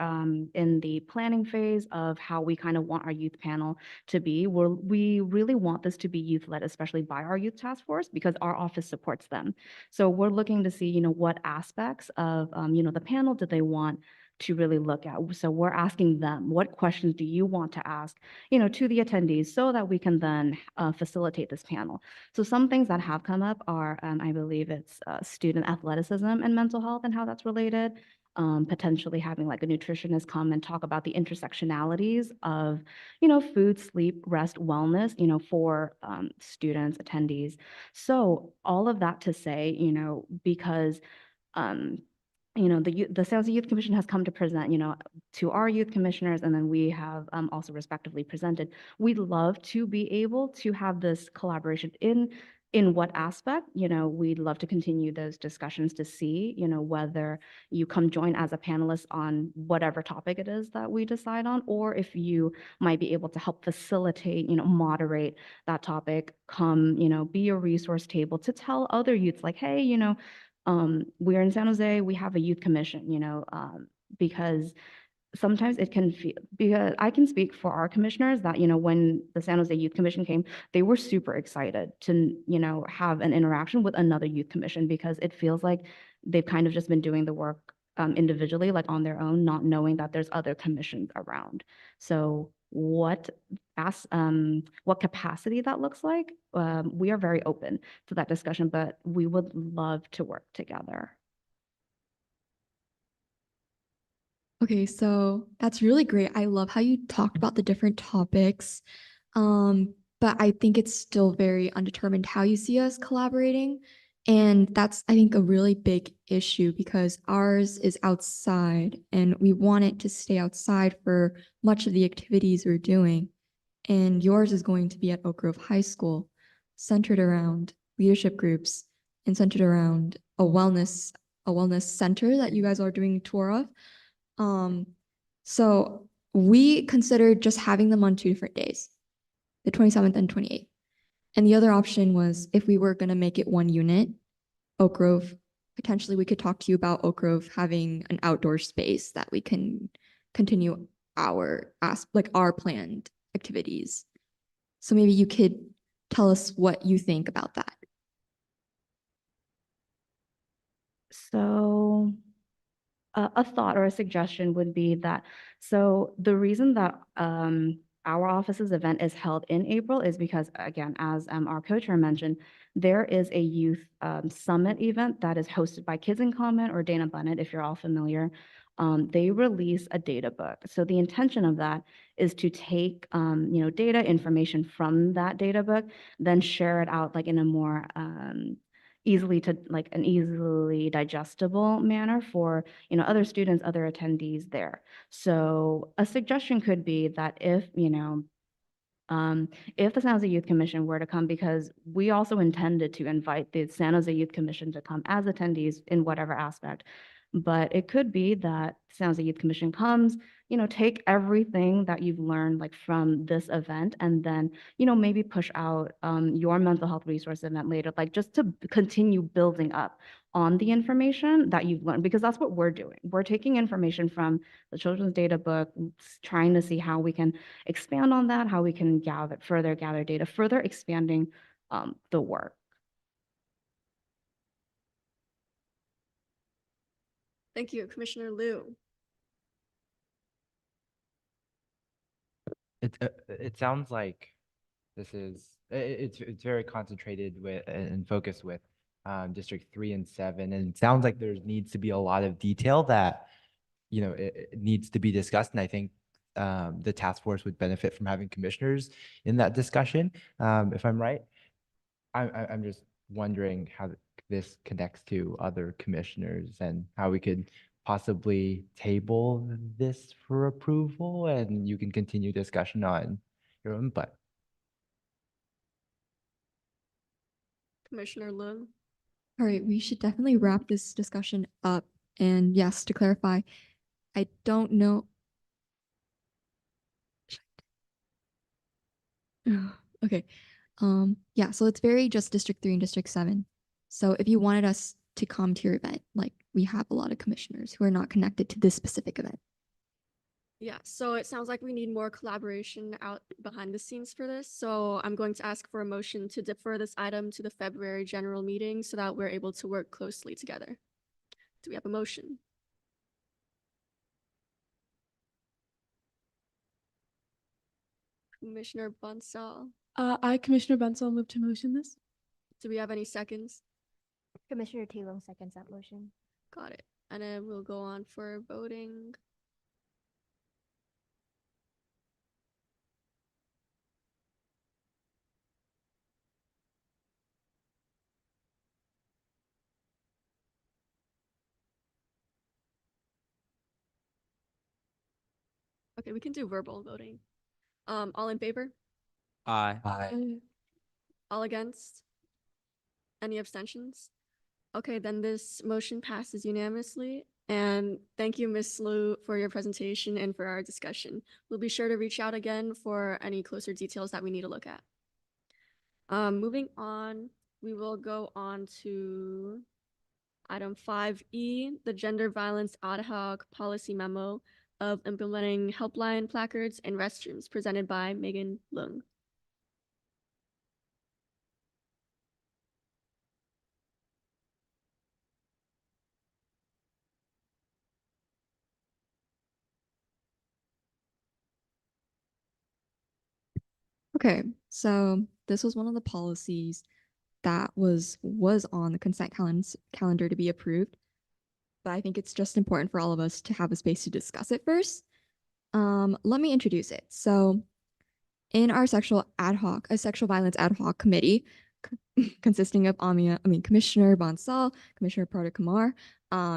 in the planning phase of how we kind of want our youth panel to be. We really want this to be youth-led, especially by our youth task force, because our office supports them. So we're looking to see, you know, what aspects of, you know, the panel do they want to really look at. So we're asking them, what questions do you want to ask, you know, to the attendees, so that we can then facilitate this panel. So some things that have come up are, I believe it's student athleticism and mental health and how that's related. Potentially having like a nutritionist come and talk about the intersectionalities of, you know, food, sleep, rest, wellness, you know, for students, attendees. So all of that to say, you know, because you know, the San Jose Youth Commission has come to present, you know, to our youth commissioners, and then we have also respectively presented. We'd love to be able to have this collaboration in what aspect, you know, we'd love to continue those discussions to see, you know, whether you come join as a panelist on whatever topic it is that we decide on, or if you might be able to help facilitate, you know, moderate that topic, come, you know, be a resource table to tell other youths like, hey, you know, we're in San Jose, we have a youth commission, you know, because sometimes it can feel, because I can speak for our commissioners that, when the San Jose Youth Commission came, they were super excited to, have an interaction with another youth commission, because it feels like they've kind of just been doing the work individually, like on their own, not knowing that there's other commissions around. So what capacity that looks like, we are very open to that discussion, but we would love to work together. Okay, so that's really great. I love how you talked about the different topics. But I think it's still very undetermined how you see us collaborating. And that's, I think, a really big issue because ours is outside and we want it to stay outside for much of the activities we're doing. And yours is going to be at Oak Grove High School, centered around leadership groups and centered around a wellness center that you guys are doing a tour of. So we considered just having them on 2 different days, the 27th and 28th. And the other option was if we were going to make it one unit, Oak Grove, potentially we could talk to you about Oak Grove having an outdoor space that we can continue our planned activities. So maybe you could tell us what you think about that. So a thought or a suggestion would be that, so the reason that our office's event is held in April is because, again, as our co-chair mentioned, there is a youth summit event that is hosted by Kids in Common or Dana Bunnett, if you're all familiar. They release a data book. So the intention of that is to take, data information from that data book, then share it out like in a more easily digestible manner for other students, other attendees there. So a suggestion could be that if the San Jose Youth Commission were to come, because we also intended to invite the San Jose Youth Commission to come as attendees in whatever aspect, but it could be that San Jose Youth Commission comes, take everything that you've learned like from this event and then, maybe push out your mental health resource event later, like just to continue building up on the information that you've learned, because that's what we're doing. We're taking information from the children's data book, trying to see how we can expand on that, how we can gather data, further expanding the work. Thank you, Commissioner Liu. It sounds like this is it's very concentrated with and focused with District 3 and 7, and it sounds like there needs to be a lot of detail that it needs to be discussed, and I think the task force would benefit from having commissioners in that discussion. If I'm right, I'm just wondering how this connects to other commissioners and how we could possibly table this for approval, and you can continue discussion on your own. But Commissioner Liu. All right, we should definitely wrap this discussion up. And yes, to clarify, I don't know. Okay. Yeah, so it's very just District 3 and District 7. So if you wanted us to come to your event, like we have a lot of commissioners who are not connected to this specific event. Yeah, so it sounds like we need more collaboration out behind the scenes for this. So I'm going to ask for a motion to defer this item to the February general meeting so that we're able to work closely together. Do we have a motion? Commissioner Bansal. I, Commissioner Bansal, move to motion this. Do we have any seconds? Commissioner Taylor seconds that motion. Got it. And then we'll go on for voting. Okay, we can do verbal voting. All in favor? Aye. All against? Any abstentions? Okay, then this motion passes unanimously. And thank you, Ms. Liu, for your presentation and for our discussion. We'll be sure to reach out again for any closer details that we need to look at. Moving on, we will go on to item 5E, the Gender Violence Ad Hoc Policy Memo. of implementing helpline placards and restrooms presented by Megan Lung. Okay, so this was one of the policies that was on the consent calendar to be approved. But I think it's just important for all of us to have a space to discuss it first. Let me introduce it. So in our sexual violence ad hoc committee, consisting of Commissioner Bansal, Commissioner Pradip Kumar,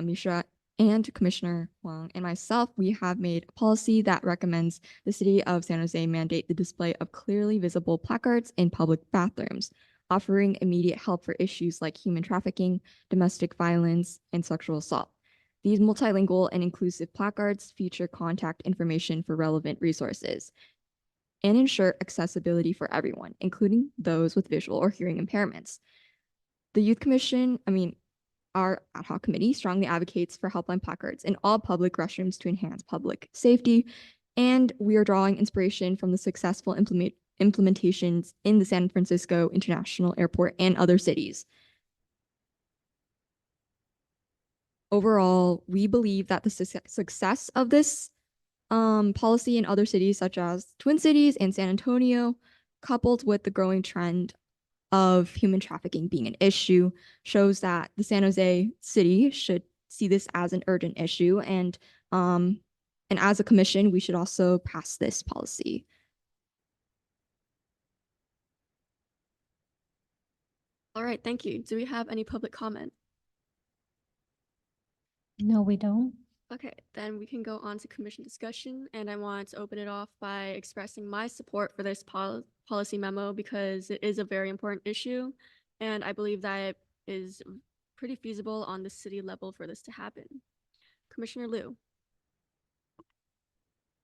Mishra, and Commissioner Wang and myself, we have made a policy that recommends the city of San Jose mandate the display of clearly visible placards in public bathrooms, offering immediate help for issues like human trafficking, domestic violence, and sexual assault. These multilingual and inclusive placards feature contact information for relevant resources and ensure accessibility for everyone, including those with visual or hearing impairments. The Youth Commission, our ad hoc committee strongly advocates for helpline placards in all public restrooms to enhance public safety, and we are drawing inspiration from the successful implementations in the San Francisco International Airport and other cities. Overall, we believe that the success of this policy in other cities such as Twin Cities and San Antonio, coupled with the growing trend of human trafficking being an issue, shows that the San Jose city should see this as an urgent issue, and as a commission, we should also pass this policy. All right, thank you. Do we have any public comment? No, we don't. Okay, then we can go on to commission discussion, and I want to open it off by expressing my support for this policy memo because it is a very important issue, and I believe that it is pretty feasible on the city level for this to happen. Commissioner Liu.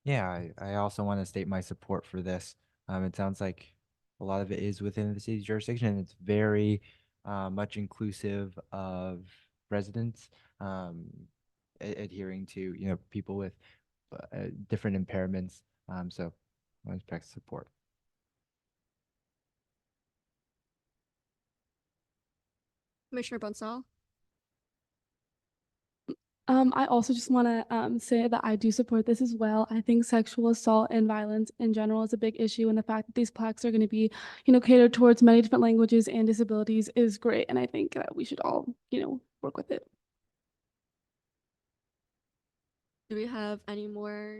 Yeah, I also want to state my support for this. It sounds like a lot of it is within the city's jurisdiction, and it's very much inclusive of residents, adhering to people with different impairments. So I expect support. Commissioner Bansal. I also just want to say that I do support this as well. I think sexual assault and violence in general is a big issue, and the fact that these plaques are going to be, catered towards many different languages and disabilities is great. And I think that we should all, work with it. Do we have any more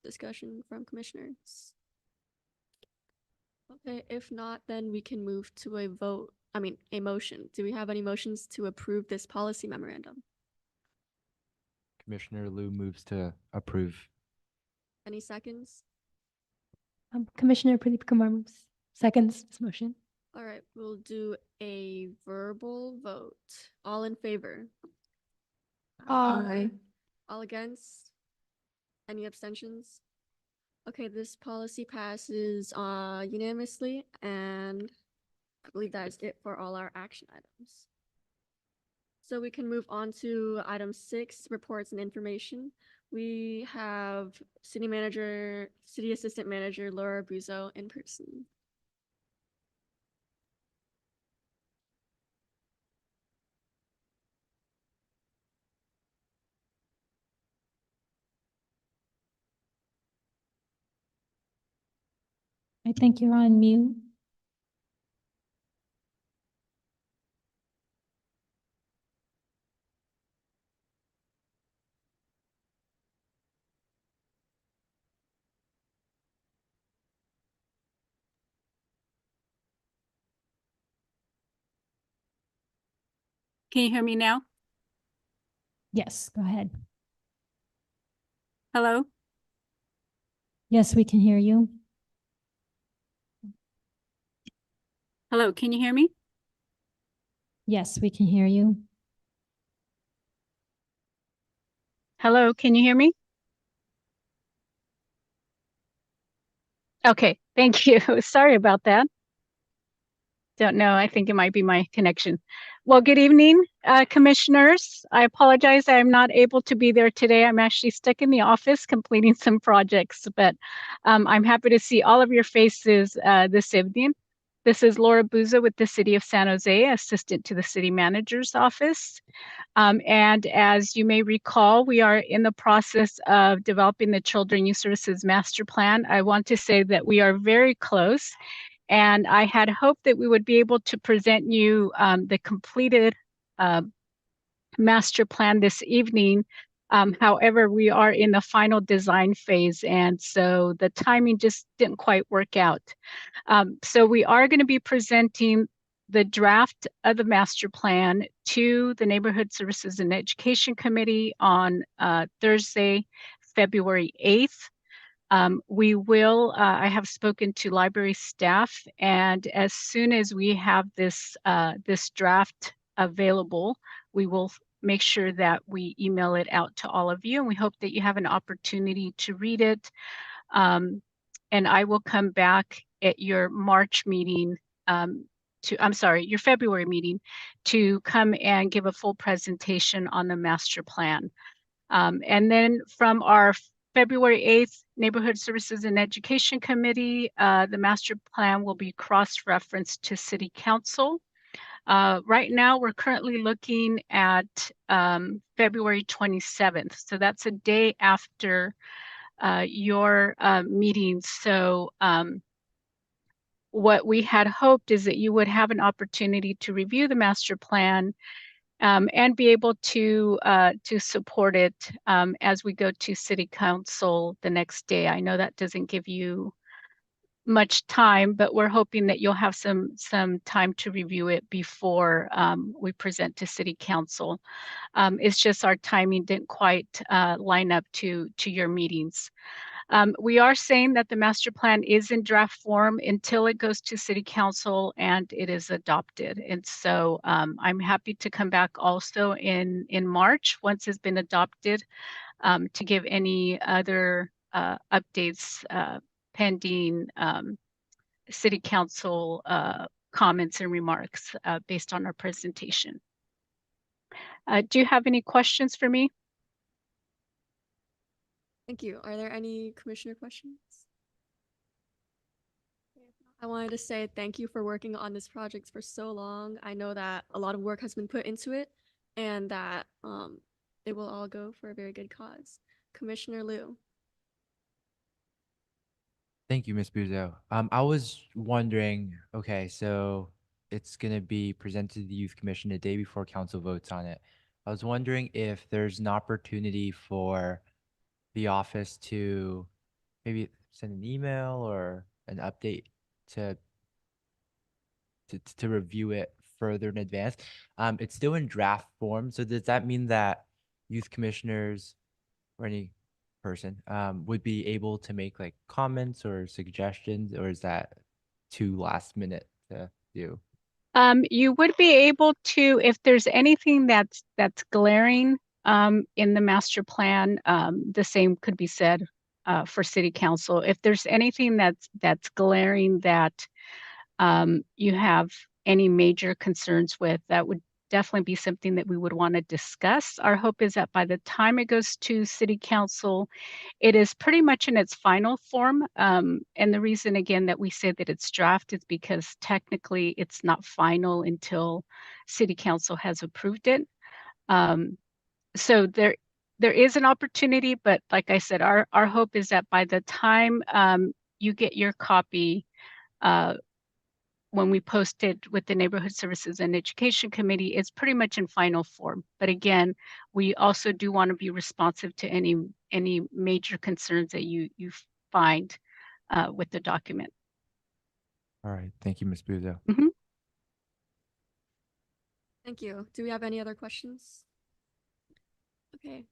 discussion from commissioners? Okay, if not, then we can move to a motion. Do we have any motions to approve this policy memorandum? Commissioner Liu moves to approve. Any seconds? Commissioner Pradip Kumar moves. Seconds this motion. All right, we'll do a verbal vote. All in favor? Aye. All against? Any abstentions? Okay, this policy passes unanimously, and I believe that is it for all our action items. So we can move on to item 6, reports and information. We have City Assistant Manager Laura Buzo in person. I think you're on mute. Can you hear me now? Yes, go ahead. Hello? Yes, we can hear you. Hello, can you hear me? Yes, we can hear you. Hello, can you hear me? Okay, thank you. Sorry about that. Don't know. I think it might be my connection. Well, good evening, commissioners. I apologize. I'm not able to be there today. I'm actually stuck in the office completing some projects, but I'm happy to see all of your faces this evening. This is Laura Buza with the City of San Jose, Assistant to the City Manager's Office. And as you may recall, we are in the process of developing the Children Youth Services Master Plan. I want to say that we are very close. And I had hoped that we would be able to present you the completed master plan this evening. However, we are in the final design phase, and so the timing just didn't quite work out. So we are going to be presenting the draft of the master plan to the Neighborhood Services and Education Committee on Thursday, February 8th. I have spoken to library staff, and as soon as we have this draft available, we will make sure that we email it out to all of you, and we hope that you have an opportunity to read it. And I will come back at your March meeting your February meeting to come and give a full presentation on the master plan. And then from our February 8th Neighborhood Services and Education Committee, the master plan will be cross-referenced to City Council. Right now, we're currently looking at February 27th. So that's a day after your meeting. So what we had hoped is that you would have an opportunity to review the master plan and be able to support it as we go to City Council the next day. I know that doesn't give you much time, but we're hoping that you'll have some time to review it before we present to City Council. It's just our timing didn't quite line up to your meetings. We are saying that the master plan is in draft form until it goes to City Council and it is adopted. And so I'm happy to come back also in March once it's been adopted to give any other updates pending City Council comments and remarks based on our presentation. Do you have any questions for me? Thank you. Are there any commissioner questions? I wanted to say thank you for working on this project for so long. I know that a lot of work has been put into it and that it will all go for a very good cause. Commissioner Liu. Thank you, Ms. Buzo. I was wondering, okay, so it's going to be presented to the Youth Commission the day before council votes on it. I was wondering if there's an opportunity for the office to maybe send an email or an update to review it further in advance. It's still in draft form. So does that mean that youth commissioners or any person would be able to make like comments or suggestions, or is that too last minute to do? You would be able to, if there's anything that's glaring in the master plan, the same could be said for City Council. If there's anything that's glaring that you have any major concerns with, that would definitely be something that we would want to discuss. Our hope is that by the time it goes to City Council, it is pretty much in its final form. And the reason, again, that we say that it's draft is because technically it's not final until City Council has approved it. So there is an opportunity, but like I said, our hope is that by the time you get your copy, when we post it with the Neighborhood Services and Education Committee, it's pretty much in final form. But again, we also do want to be responsive to any major concerns that you find with the document. All right. Thank you, Ms. Buzo. Thank you. Do we have any other questions? Okay,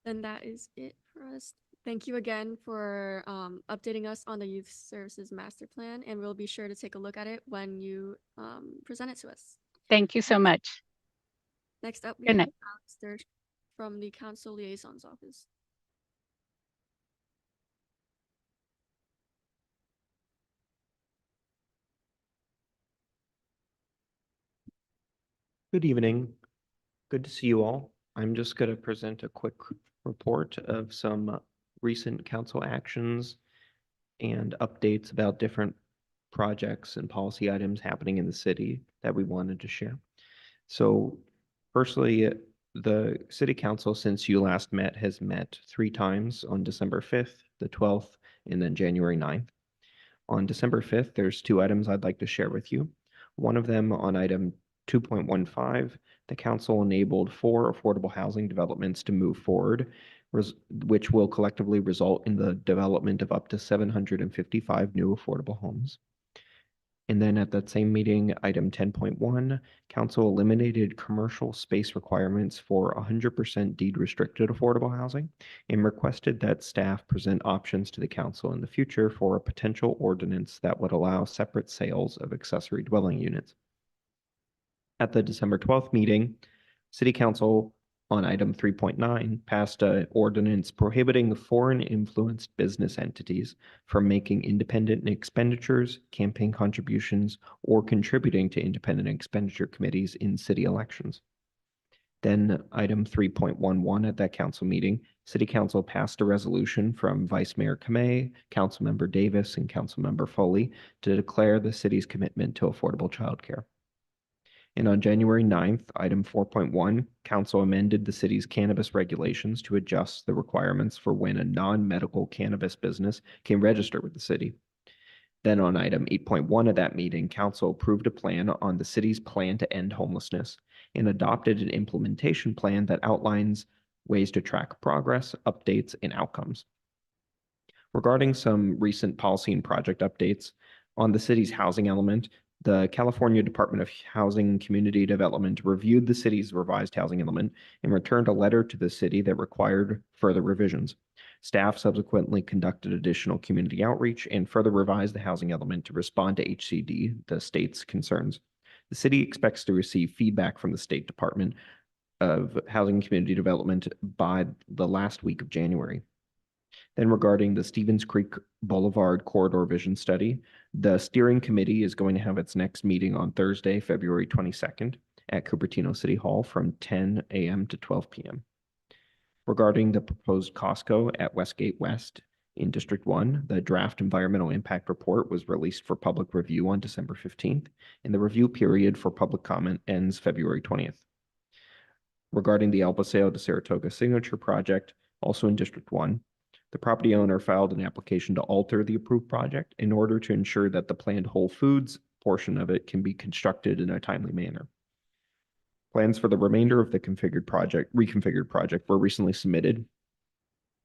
then that is it for us. Thank you again for updating us on the Youth Services Master Plan, and we'll be sure to take a look at it when you present it to us. Thank you so much. Next up, we Good have night. Alistair from the Council Liaison's Office. Good evening. Good to see you all. I'm just going to present a quick report of some recent council actions and updates about different projects and policy items happening in the city that we wanted to share. So firstly, the city council, since you last met, has met 3 times on December 5th, the 12th, and then January 9th. On December 5th, there's 2 items I'd like to share with you. One of them on item 2.15, the council enabled 4 affordable housing developments to move forward, which will collectively result in the development of up to 755 new affordable homes. And then at that same meeting, item 10.1, council eliminated commercial space requirements for 100% deed restricted affordable housing and requested that staff present options to the council in the future for a potential ordinance that would allow separate sales of accessory dwelling units. At the December 12th meeting, City Council on item 3.9 passed an ordinance prohibiting foreign-influenced business entities from making independent expenditures, campaign contributions, or contributing to independent expenditure committees in city elections. Then item 3.11 at that council meeting, City Council passed a resolution from Vice Mayor Kamei, Councilmember Davis, and Councilmember Foley to declare the city's commitment to affordable childcare. And on January 9th, item 4.1, council amended the city's cannabis regulations to adjust the requirements for when a non-medical cannabis business can register with the city. Then on item 8.1 of that meeting, council approved a plan on the city's plan to end homelessness and adopted an implementation plan that outlines ways to track progress, updates, and outcomes. Regarding some recent policy and project updates on the city's housing element, the California Department of Housing and Community Development reviewed the city's revised housing element and returned a letter to the city that required further revisions. Staff subsequently conducted additional community outreach and further revised the housing element to respond to HCD, the state's concerns. The city expects to receive feedback from the State Department of Housing and Community Development by the last week of January. Then regarding the Stevens Creek Boulevard Corridor Vision Study, the steering committee is going to have its next meeting on Thursday, February 22nd at Cupertino City Hall from 10 a.m. to 12 p.m. Regarding the proposed Costco at Westgate West in District 1, the draft environmental impact report was released for public review on December 15th, and the review period for public comment ends February 20th. Regarding the El Paseo de Saratoga Signature Project, also in District 1, the property owner filed an application to alter the approved project in order to ensure that the planned Whole Foods portion of it can be constructed in a timely manner. Plans for the remainder of the reconfigured project were recently submitted,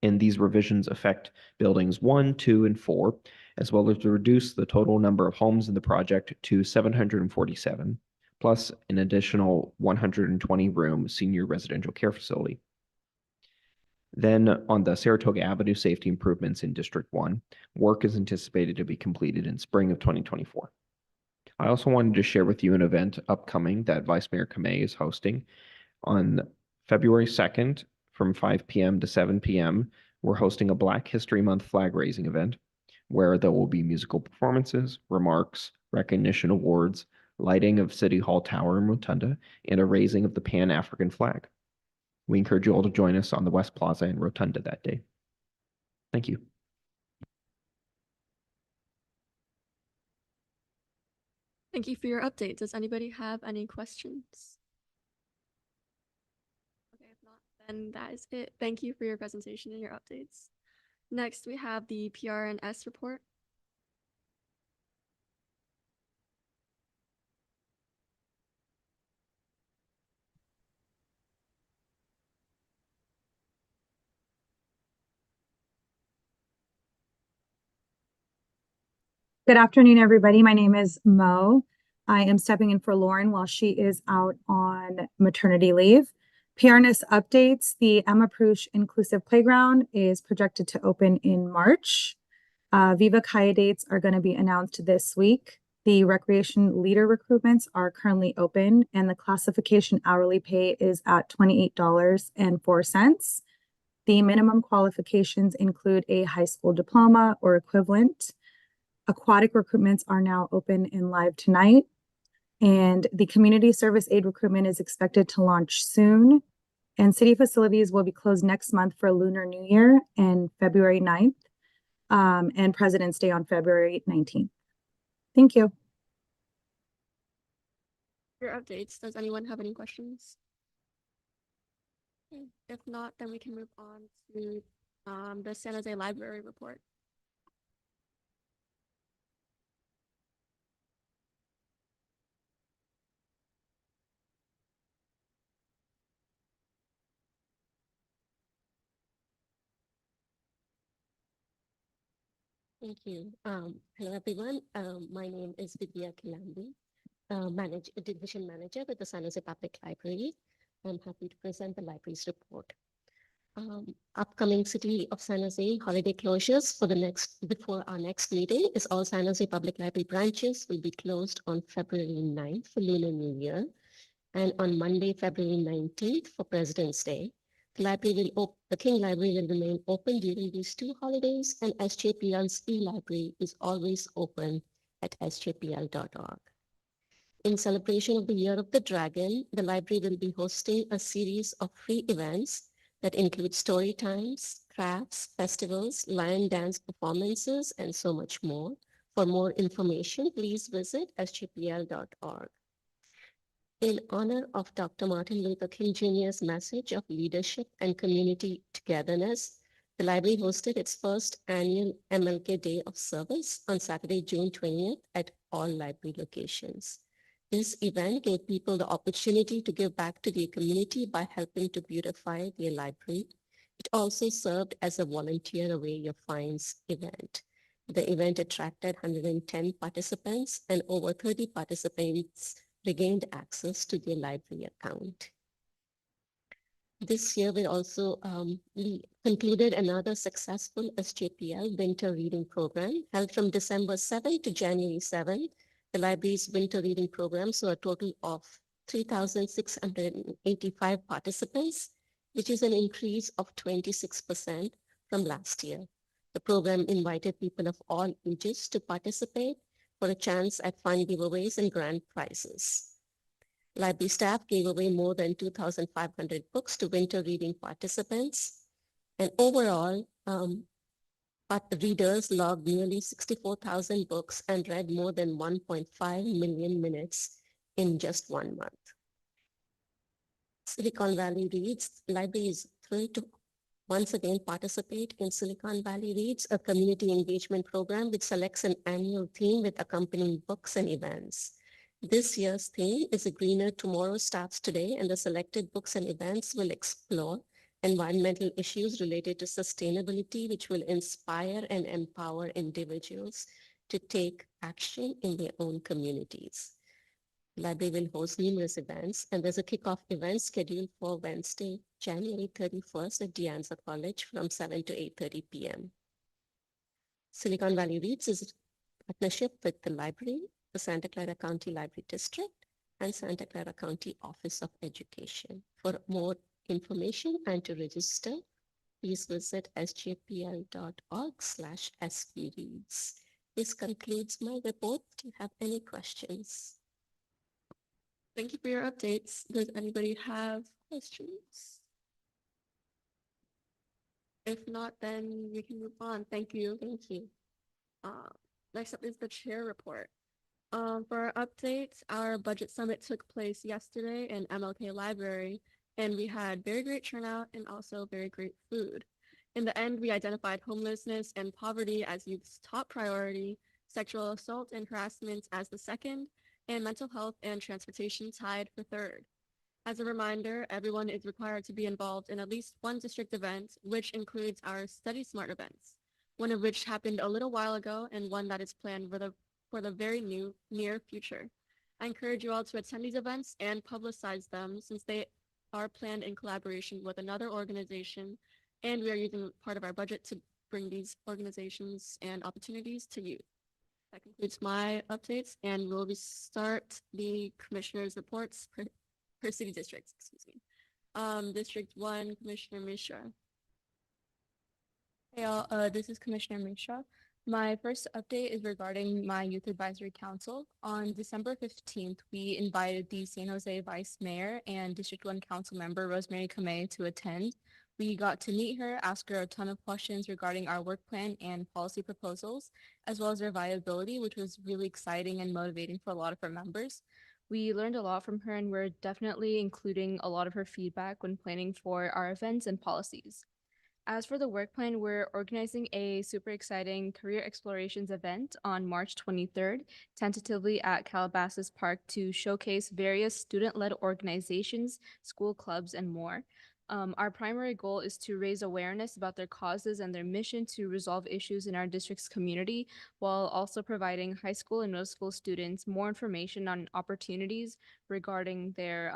and these revisions affect buildings 1, 2, and 4, as well as to reduce the total number of homes in the project to 747, plus an additional 120-room senior residential care facility. Then on the Saratoga Avenue safety improvements in District 1, work is anticipated to be completed in spring of 2024. I also wanted to share with you an event upcoming that Vice Mayor Kamei is hosting. On February 2nd from 5 p.m. to 7 p.m., we're hosting a Black History Month flag raising event where there will be musical performances, remarks, recognition awards, lighting of City Hall Tower and Rotunda, and a raising of the Pan-African flag. We encourage you all to join us on the West Plaza and Rotunda that day. Thank you. Thank you for your update. Does anybody have any questions? Okay, if not, then that is it. Thank you for your presentation and your updates. Next, we have the PRNS report. Good afternoon, everybody. My name is Mo. I am stepping in for Lauren while she is out on maternity leave. PRNS updates, the Emma Prush Inclusive Playground is projected to open in March. Viva Kaya dates are going to be announced this week. The recreation leader recruitments are currently open, and the classification hourly pay is at $28.04. The minimum qualifications include a high school diploma or equivalent. Aquatic recruitments are now open and live tonight. And the community service aid recruitment is expected to launch soon. And city facilities will be closed next month for Lunar New Year and February 9th, and President's Day on February 19th. Thank you. Your updates. Does anyone have any questions? Okay, if not, then we can move on to the San Jose Library report. Thank you. Hello, everyone. My name is Vidya Kilambi, Division Manager with the San Jose Public Library. I'm happy to present the library's report. Upcoming City of San Jose holiday closures before our next meeting is all San Jose Public Library branches will be closed on February 9th for Lunar New Year and on Monday, February 19th for President's Day. The King Library will remain open during these two holidays, and SJPL's e-library is always open at sjpl.org. In celebration of the Year of the Dragon, the library will be hosting a series of free events that include story times, crafts, festivals, lion dance performances, and so much more. For more information, please visit sjpl.org. In honor of Dr. Martin Luther King Jr.'s message of leadership and community togetherness, the library hosted its first annual MLK Day of Service on Saturday, June 20th at all library locations. This event gave people the opportunity to give back to their community by helping to beautify their library. It also served as a volunteer away your fines event. The event attracted 110 participants, and over 30 participants regained access to their library account. This year, we also concluded another successful SJPL winter reading program held from December 7 to January 7. The library's winter reading program saw a total of 3,685 participants, which is an increase of 26% from last year. The program invited people of all ages to participate for a chance at fun giveaways and grand prizes. Library staff gave away more than 2,500 books to winter reading participants. And overall, readers logged nearly 64,000 books and read more than 1.5 million minutes in just 1 month. Silicon Valley Reads library is thrilled to once again participate in Silicon Valley Reads, a community engagement program which selects an annual theme with accompanying books and events. This year's theme is A Greener Tomorrow Starts Today, and the selected books and events will explore environmental issues related to sustainability, which will inspire and empower individuals to take action in their own communities. The library will host numerous events, and there's a kickoff event scheduled for Wednesday, January 31st at De Anza College from 7 to 8:30 p.m. Silicon Valley Reads is a partnership with the library, the Santa Clara County Library District, and Santa Clara County Office of Education. For more information and to register, please visit sjpl.org/svreads. This concludes my report. Do you have any questions? Thank you for your updates. Does anybody have questions? If not, then we can move on. Thank you. Thank you. Next up is the chair report. For our updates, our budget summit took place yesterday in MLK Library, and we had very great turnout and also very great food. In the end, we identified homelessness and poverty as youth's top priority, sexual assault and harassment as the second, and mental health and transportation tied for third. As a reminder, everyone is required to be involved in at least one district event, which includes our Study Smart events, one of which happened a little while ago and one that is planned for the very near future. I encourage you all to attend these events and publicize them since they are planned in collaboration with another organization, and we are using part of our budget to bring these organizations and opportunities to youth. That concludes my updates, and we'll start the commissioners' reports per city districts, excuse me. District 1, Commissioner Mishra. Hey all, this is Commissioner Mishra. My first update is regarding my Youth Advisory Council. On December 15th, we invited the San Jose Vice Mayor and District 1 Council Member Rosemary Kamei to attend. We got to meet her, ask her a ton of questions regarding our work plan and policy proposals, as well as their viability, which was really exciting and motivating for a lot of her members. We learned a lot from her, and we're definitely including a lot of her feedback when planning for our events and policies. As for the work plan, we're organizing a super exciting career explorations event on March 23rd, tentatively at Calabasas Park, to showcase various student-led organizations, school clubs, and more. Our primary goal is to raise awareness about their causes and their mission to resolve issues in our district's community, while also providing high school and middle school students more information on opportunities regarding their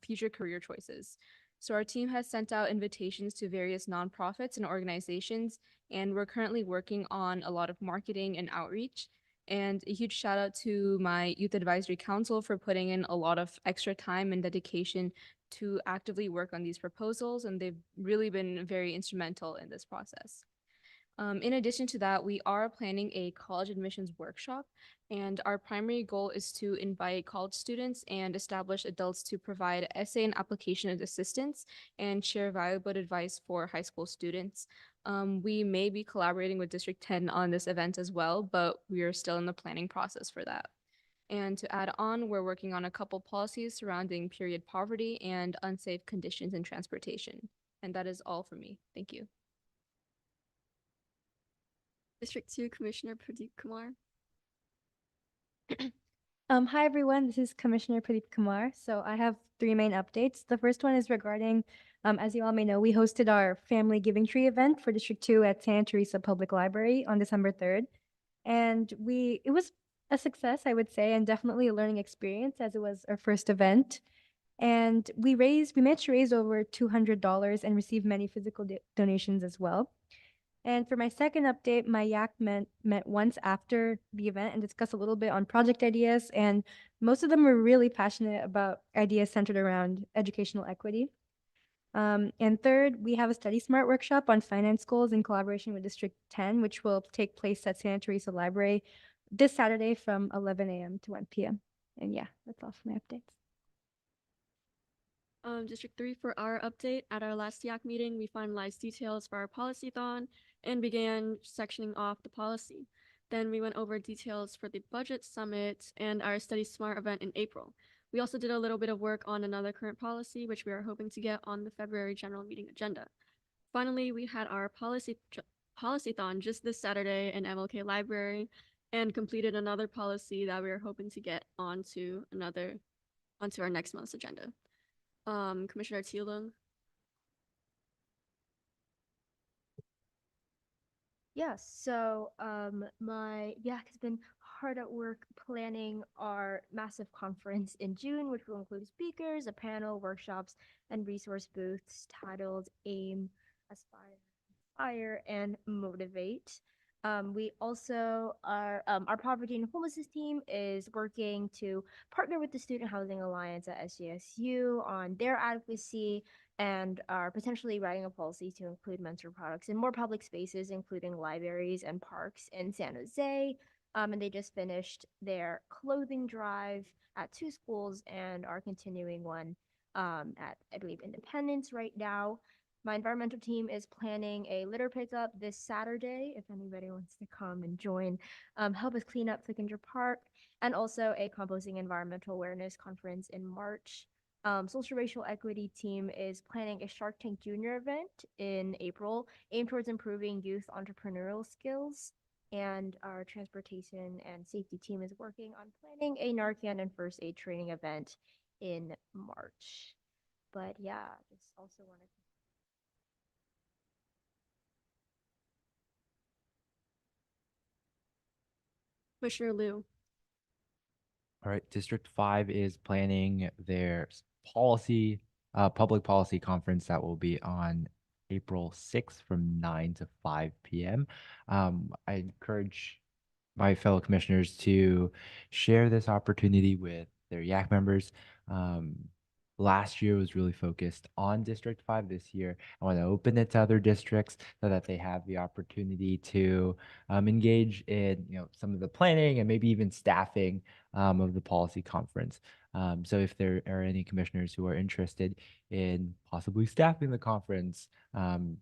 future career choices. So our team has sent out invitations to various nonprofits and organizations, and we're currently working on a lot of marketing and outreach. And a huge shout out to my Youth Advisory Council for putting in a lot of extra time and dedication to actively work on these proposals, and they've really been very instrumental in this process. In addition to that, we are planning a college admissions workshop, and our primary goal is to invite college students and established adults to provide essay and application assistance and share valuable advice for high school students. We may be collaborating with District 10 on this event as well, but we are still in the planning process for that. And to add on, we're working on a couple policies surrounding period poverty and unsafe conditions in transportation. And that is all for me. Thank you. District 2 Commissioner Pradeep Kumar. Hi, everyone. This is Commissioner Pradeep Kumar. So I have three main updates. The first one is regarding, as you all may know, we hosted our Family Giving Tree event for District 2 at Santa Teresa Public Library on December 3rd. And it was a success, I would say, and definitely a learning experience as it was our first event. And we managed to raise over $200 and received many physical donations as well. And for my second update, my YAC met once after the event and discussed a little bit on project ideas, and most of them were really passionate about ideas centered around educational equity. And third, we have a Study Smart workshop on finance goals in collaboration with District 10, which will take place at Santa Teresa Library this Saturday from 11 a.m. to 1 p.m. And yeah, that's all for my updates. District 3 for our update. At our last YAC meeting, we finalized details for our policy-thon and began sectioning off the policy. Then we went over details for the budget summit and our Study Smart event in April. We also did a little bit of work on another current policy, which we are hoping to get on the February general meeting agenda. Finally, we had our policy-thon just this Saturday in MLK Library and completed another policy that we are hoping to get onto our next month's agenda. Commissioner Thielung. Yes, so my YAC has been hard at work planning our massive conference in June, which will include speakers, a panel, workshops, and resource booths titled AIM, Aspire, Inspire, and Motivate. We also our poverty and homelessness team is working to partner with the Student Housing Alliance at SJSU on their advocacy and are potentially writing a policy to include menstrual products in more public spaces, including libraries and parks in San Jose. And they just finished their clothing drive at 2 schools and are continuing one at, I believe, Independence right now. My environmental team is planning a litter pickup this Saturday, if anybody wants to come and join, help us clean up Flickinger Park, and also a composting environmental awareness conference in March. Social racial equity team is planning a Shark Tank Junior event in April, aimed towards improving youth entrepreneurial skills. And our transportation and safety team is working on planning a Narcan and first aid training event in March. But yeah, just also wanted to Commissioner Liu. All right, District 5 is planning their public policy conference that will be on April 6th from 9 to 5 p.m. I encourage my fellow commissioners to share this opportunity with their YAC members. last year was really focused on District 5. This year, I want to open it to other districts so that they have the opportunity to engage in, some of the planning and maybe even staffing of the policy conference. So if there are any commissioners who are interested in possibly staffing the conference,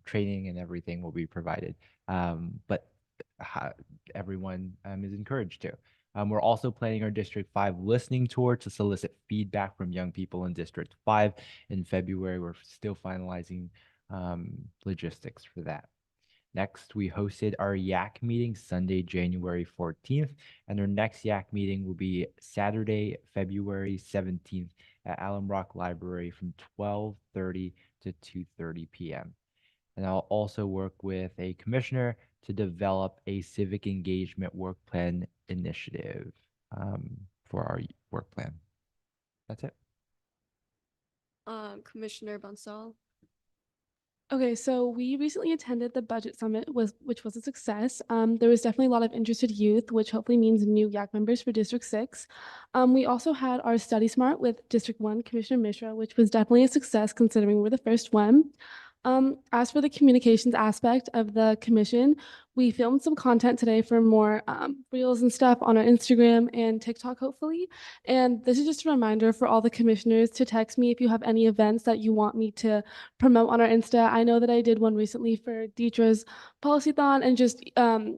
training and everything will be provided. But everyone is encouraged to. We're also planning our District 5 listening tour to solicit feedback from young people in District 5 in February. We're still finalizing logistics for that. Next, we hosted our YAC meeting Sunday, January 14th, and our next YAC meeting will be Saturday, February 17th at Alum Rock Library from 12:30 to 2:30 p.m. And I'll also work with a commissioner to develop a civic engagement work plan initiative for our work plan. That's it. Commissioner Bansal. Okay, so we recently attended the budget summit, which was a success. There was definitely a lot of interested youth, which hopefully means new YAC members for District 6. We also had our Study Smart with District 1, Commissioner Mishra, which was definitely a success considering we're the first one. As for the communications aspect of the commission, we filmed some content today for more reels and stuff on our Instagram and TikTok, hopefully. And this is just a reminder for all the commissioners to text me if you have any events that you want me to promote on our Insta. I know that I did one recently for Deetra's Policython, and just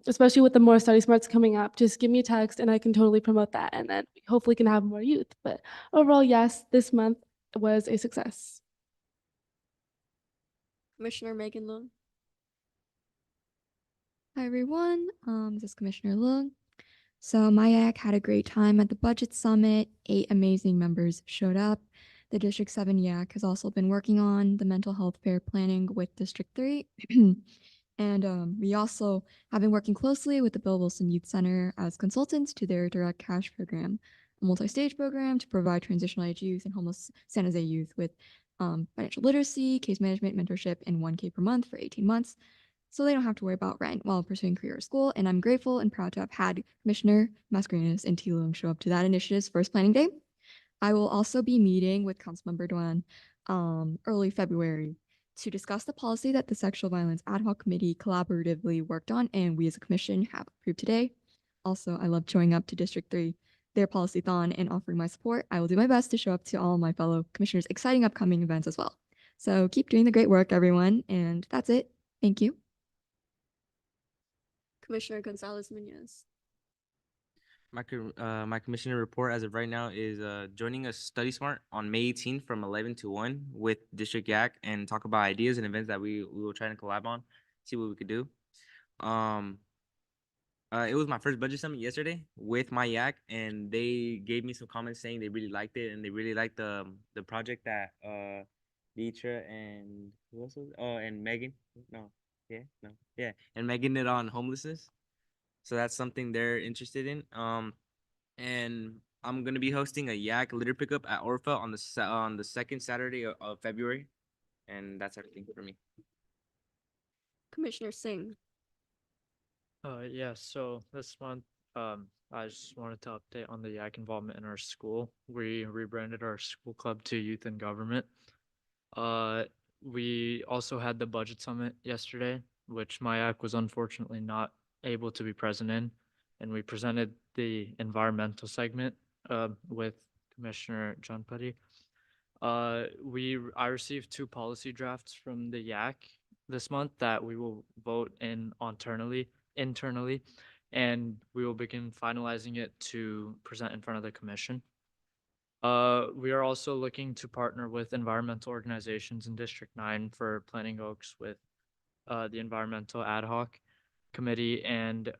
especially with the more Study Smarts coming up, just give me a text and I can totally promote that, and then we hopefully can have more youth. But overall, yes, this month was a success. Commissioner Megan Leung. Hi everyone, this is Commissioner Leung. So my YAC had a great time at the budget summit. 8 amazing members showed up. The District 7 YAC has also been working on the mental health fair planning with District 3. And we also have been working closely with the Bill Wilson Youth Center as consultants to their Direct Cash program, a multi-stage program to provide transitional age youth and homeless San Jose youth with financial literacy, case management, mentorship, and 1K per month for 18 months. So they don't have to worry about rent while pursuing career or school. And I'm grateful and proud to have had Commissioner Mascarenas and T. Leung show up to that initiative's first planning day. I will also be meeting with Councilmember Duan early February to discuss the policy that the Sexual Violence Ad Hoc Committee collaboratively worked on and we as a commission have approved today. Also, I love showing up to District 3, their policython, and offering my support. I will do my best to show up to all my fellow commissioners' exciting upcoming events as well. So keep doing the great work, everyone. And that's it. Thank you. Commissioner Gonzalez Munoz. My commissioner report as of right now is joining us Study Smart on May 18th from 11 to 1 with District YAC and talk about ideas and events that we will try to collab on, see what we could do. It was my first budget summit yesterday with my YAC, and they gave me some comments saying they really liked it and they really liked the project that Deetra and who else was and Megan and Megan did on homelessness. So that's something they're interested in. And I'm gonna be hosting a YAC litter pickup at Orpha on the second Saturday of February, and that's everything for me. Commissioner Singh. Yeah, so this month, I just wanted to update on the YAC involvement in our school. We rebranded our school club to Youth in Government. We also had the budget summit yesterday, which my YAC was unfortunately not able to be present in, and we presented the environmental segment with Commissioner John Putty. I received 2 policy drafts from the YAC this month that we will vote in internally, and we will begin finalizing it to present in front of the commission. We are also looking to partner with environmental organizations in District 9 for Planting Oaks with the Environmental Ad Hoc Committee, and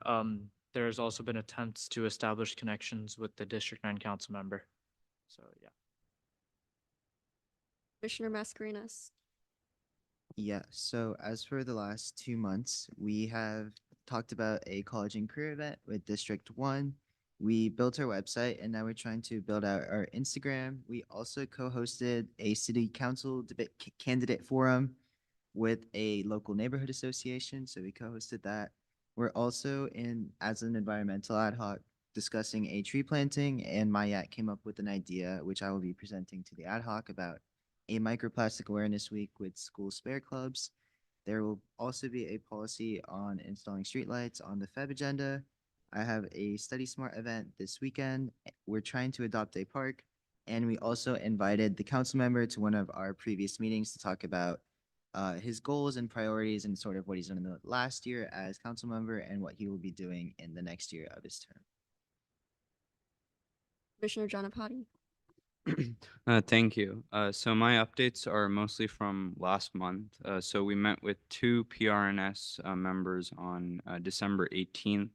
there's also been attempts to establish connections with the District 9 council member. So yeah. Commissioner Mascarenas. Yeah, so as for the last 2 months, we have talked about a college and career event with District 1. We built our website and now we're trying to build out our Instagram. We also co-hosted a city council debate candidate forum with a local neighborhood association. So we co-hosted that. We're also as an environmental ad hoc discussing a tree planting, and my yak came up with an idea, which I will be presenting to the ad hoc about a microplastic awareness week with school spare clubs. There will also be a policy on installing streetlights on the FEB agenda. I have a Study Smart event this weekend. We're trying to adopt a park, and we also invited the council member to one of our previous meetings to talk about his goals and priorities and sort of what he's done in the last year as council member and what he will be doing in the next year of his term. Commissioner Janapati. Thank you. So my updates are mostly from last month. So we met with two PRNS members on December 18th,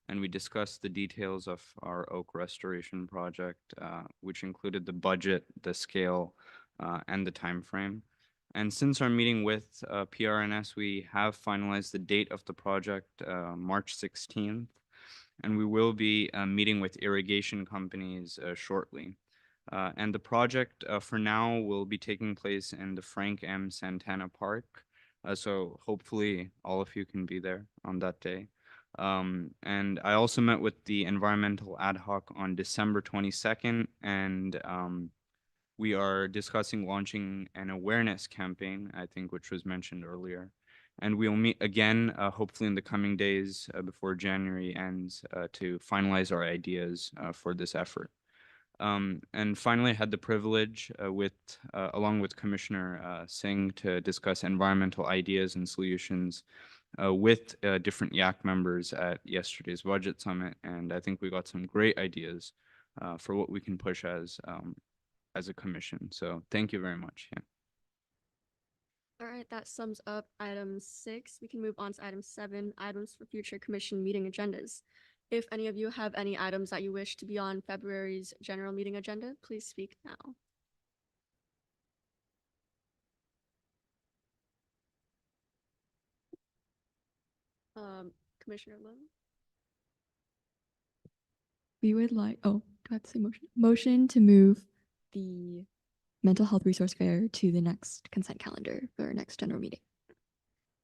and we discussed the details of our oak restoration project, which included the budget, the scale, and the time frame. And since our meeting with PRNS, we have finalized the date of the project, March 16th, and we will be meeting with irrigation companies shortly. And the project for now will be taking place in the Frank M. Santana Park. So hopefully all of you can be there on that day. And I also met with the environmental ad hoc on December 22nd, and we are discussing launching an awareness campaign, I think, which was mentioned earlier. And we'll meet again, hopefully in the coming days before January ends, to finalize our ideas for this effort. And finally, I had the privilege along with Commissioner Singh to discuss environmental ideas and solutions with different YAC members at yesterday's budget summit. And I think we got some great ideas for what we can push as a commission. So thank you very much. Yeah. All right, that sums up item 6. We can move on to item 7, items for future commission meeting agendas. If any of you have any items that you wish to be on February's general meeting agenda, please speak now. Commissioner Loon? We would like, oh, do I have to say motion? Motion to move the mental health resource fair to the next consent calendar for our next general meeting.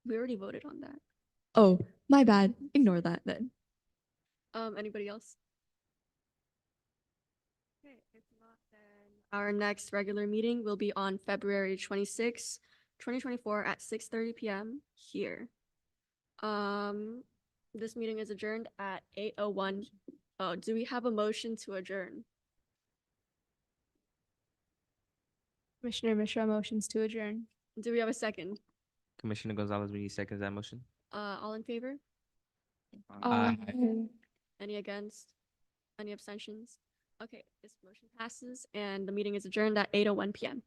We already voted on that. Oh, my bad. Ignore that then. Anybody else? Okay, if not, then our next regular meeting will be on February 26, 2024 at 6:30 p.m. here. This meeting is adjourned at 8:01. Oh, do we have a motion to adjourn? Commissioner Mishra motions to adjourn. Do we have a second? Commissioner Gonzalez, we need seconds that motion. All in favor? Aye. Any against? Any abstentions? Okay, this motion passes and the meeting is adjourned at 8:01 p.m.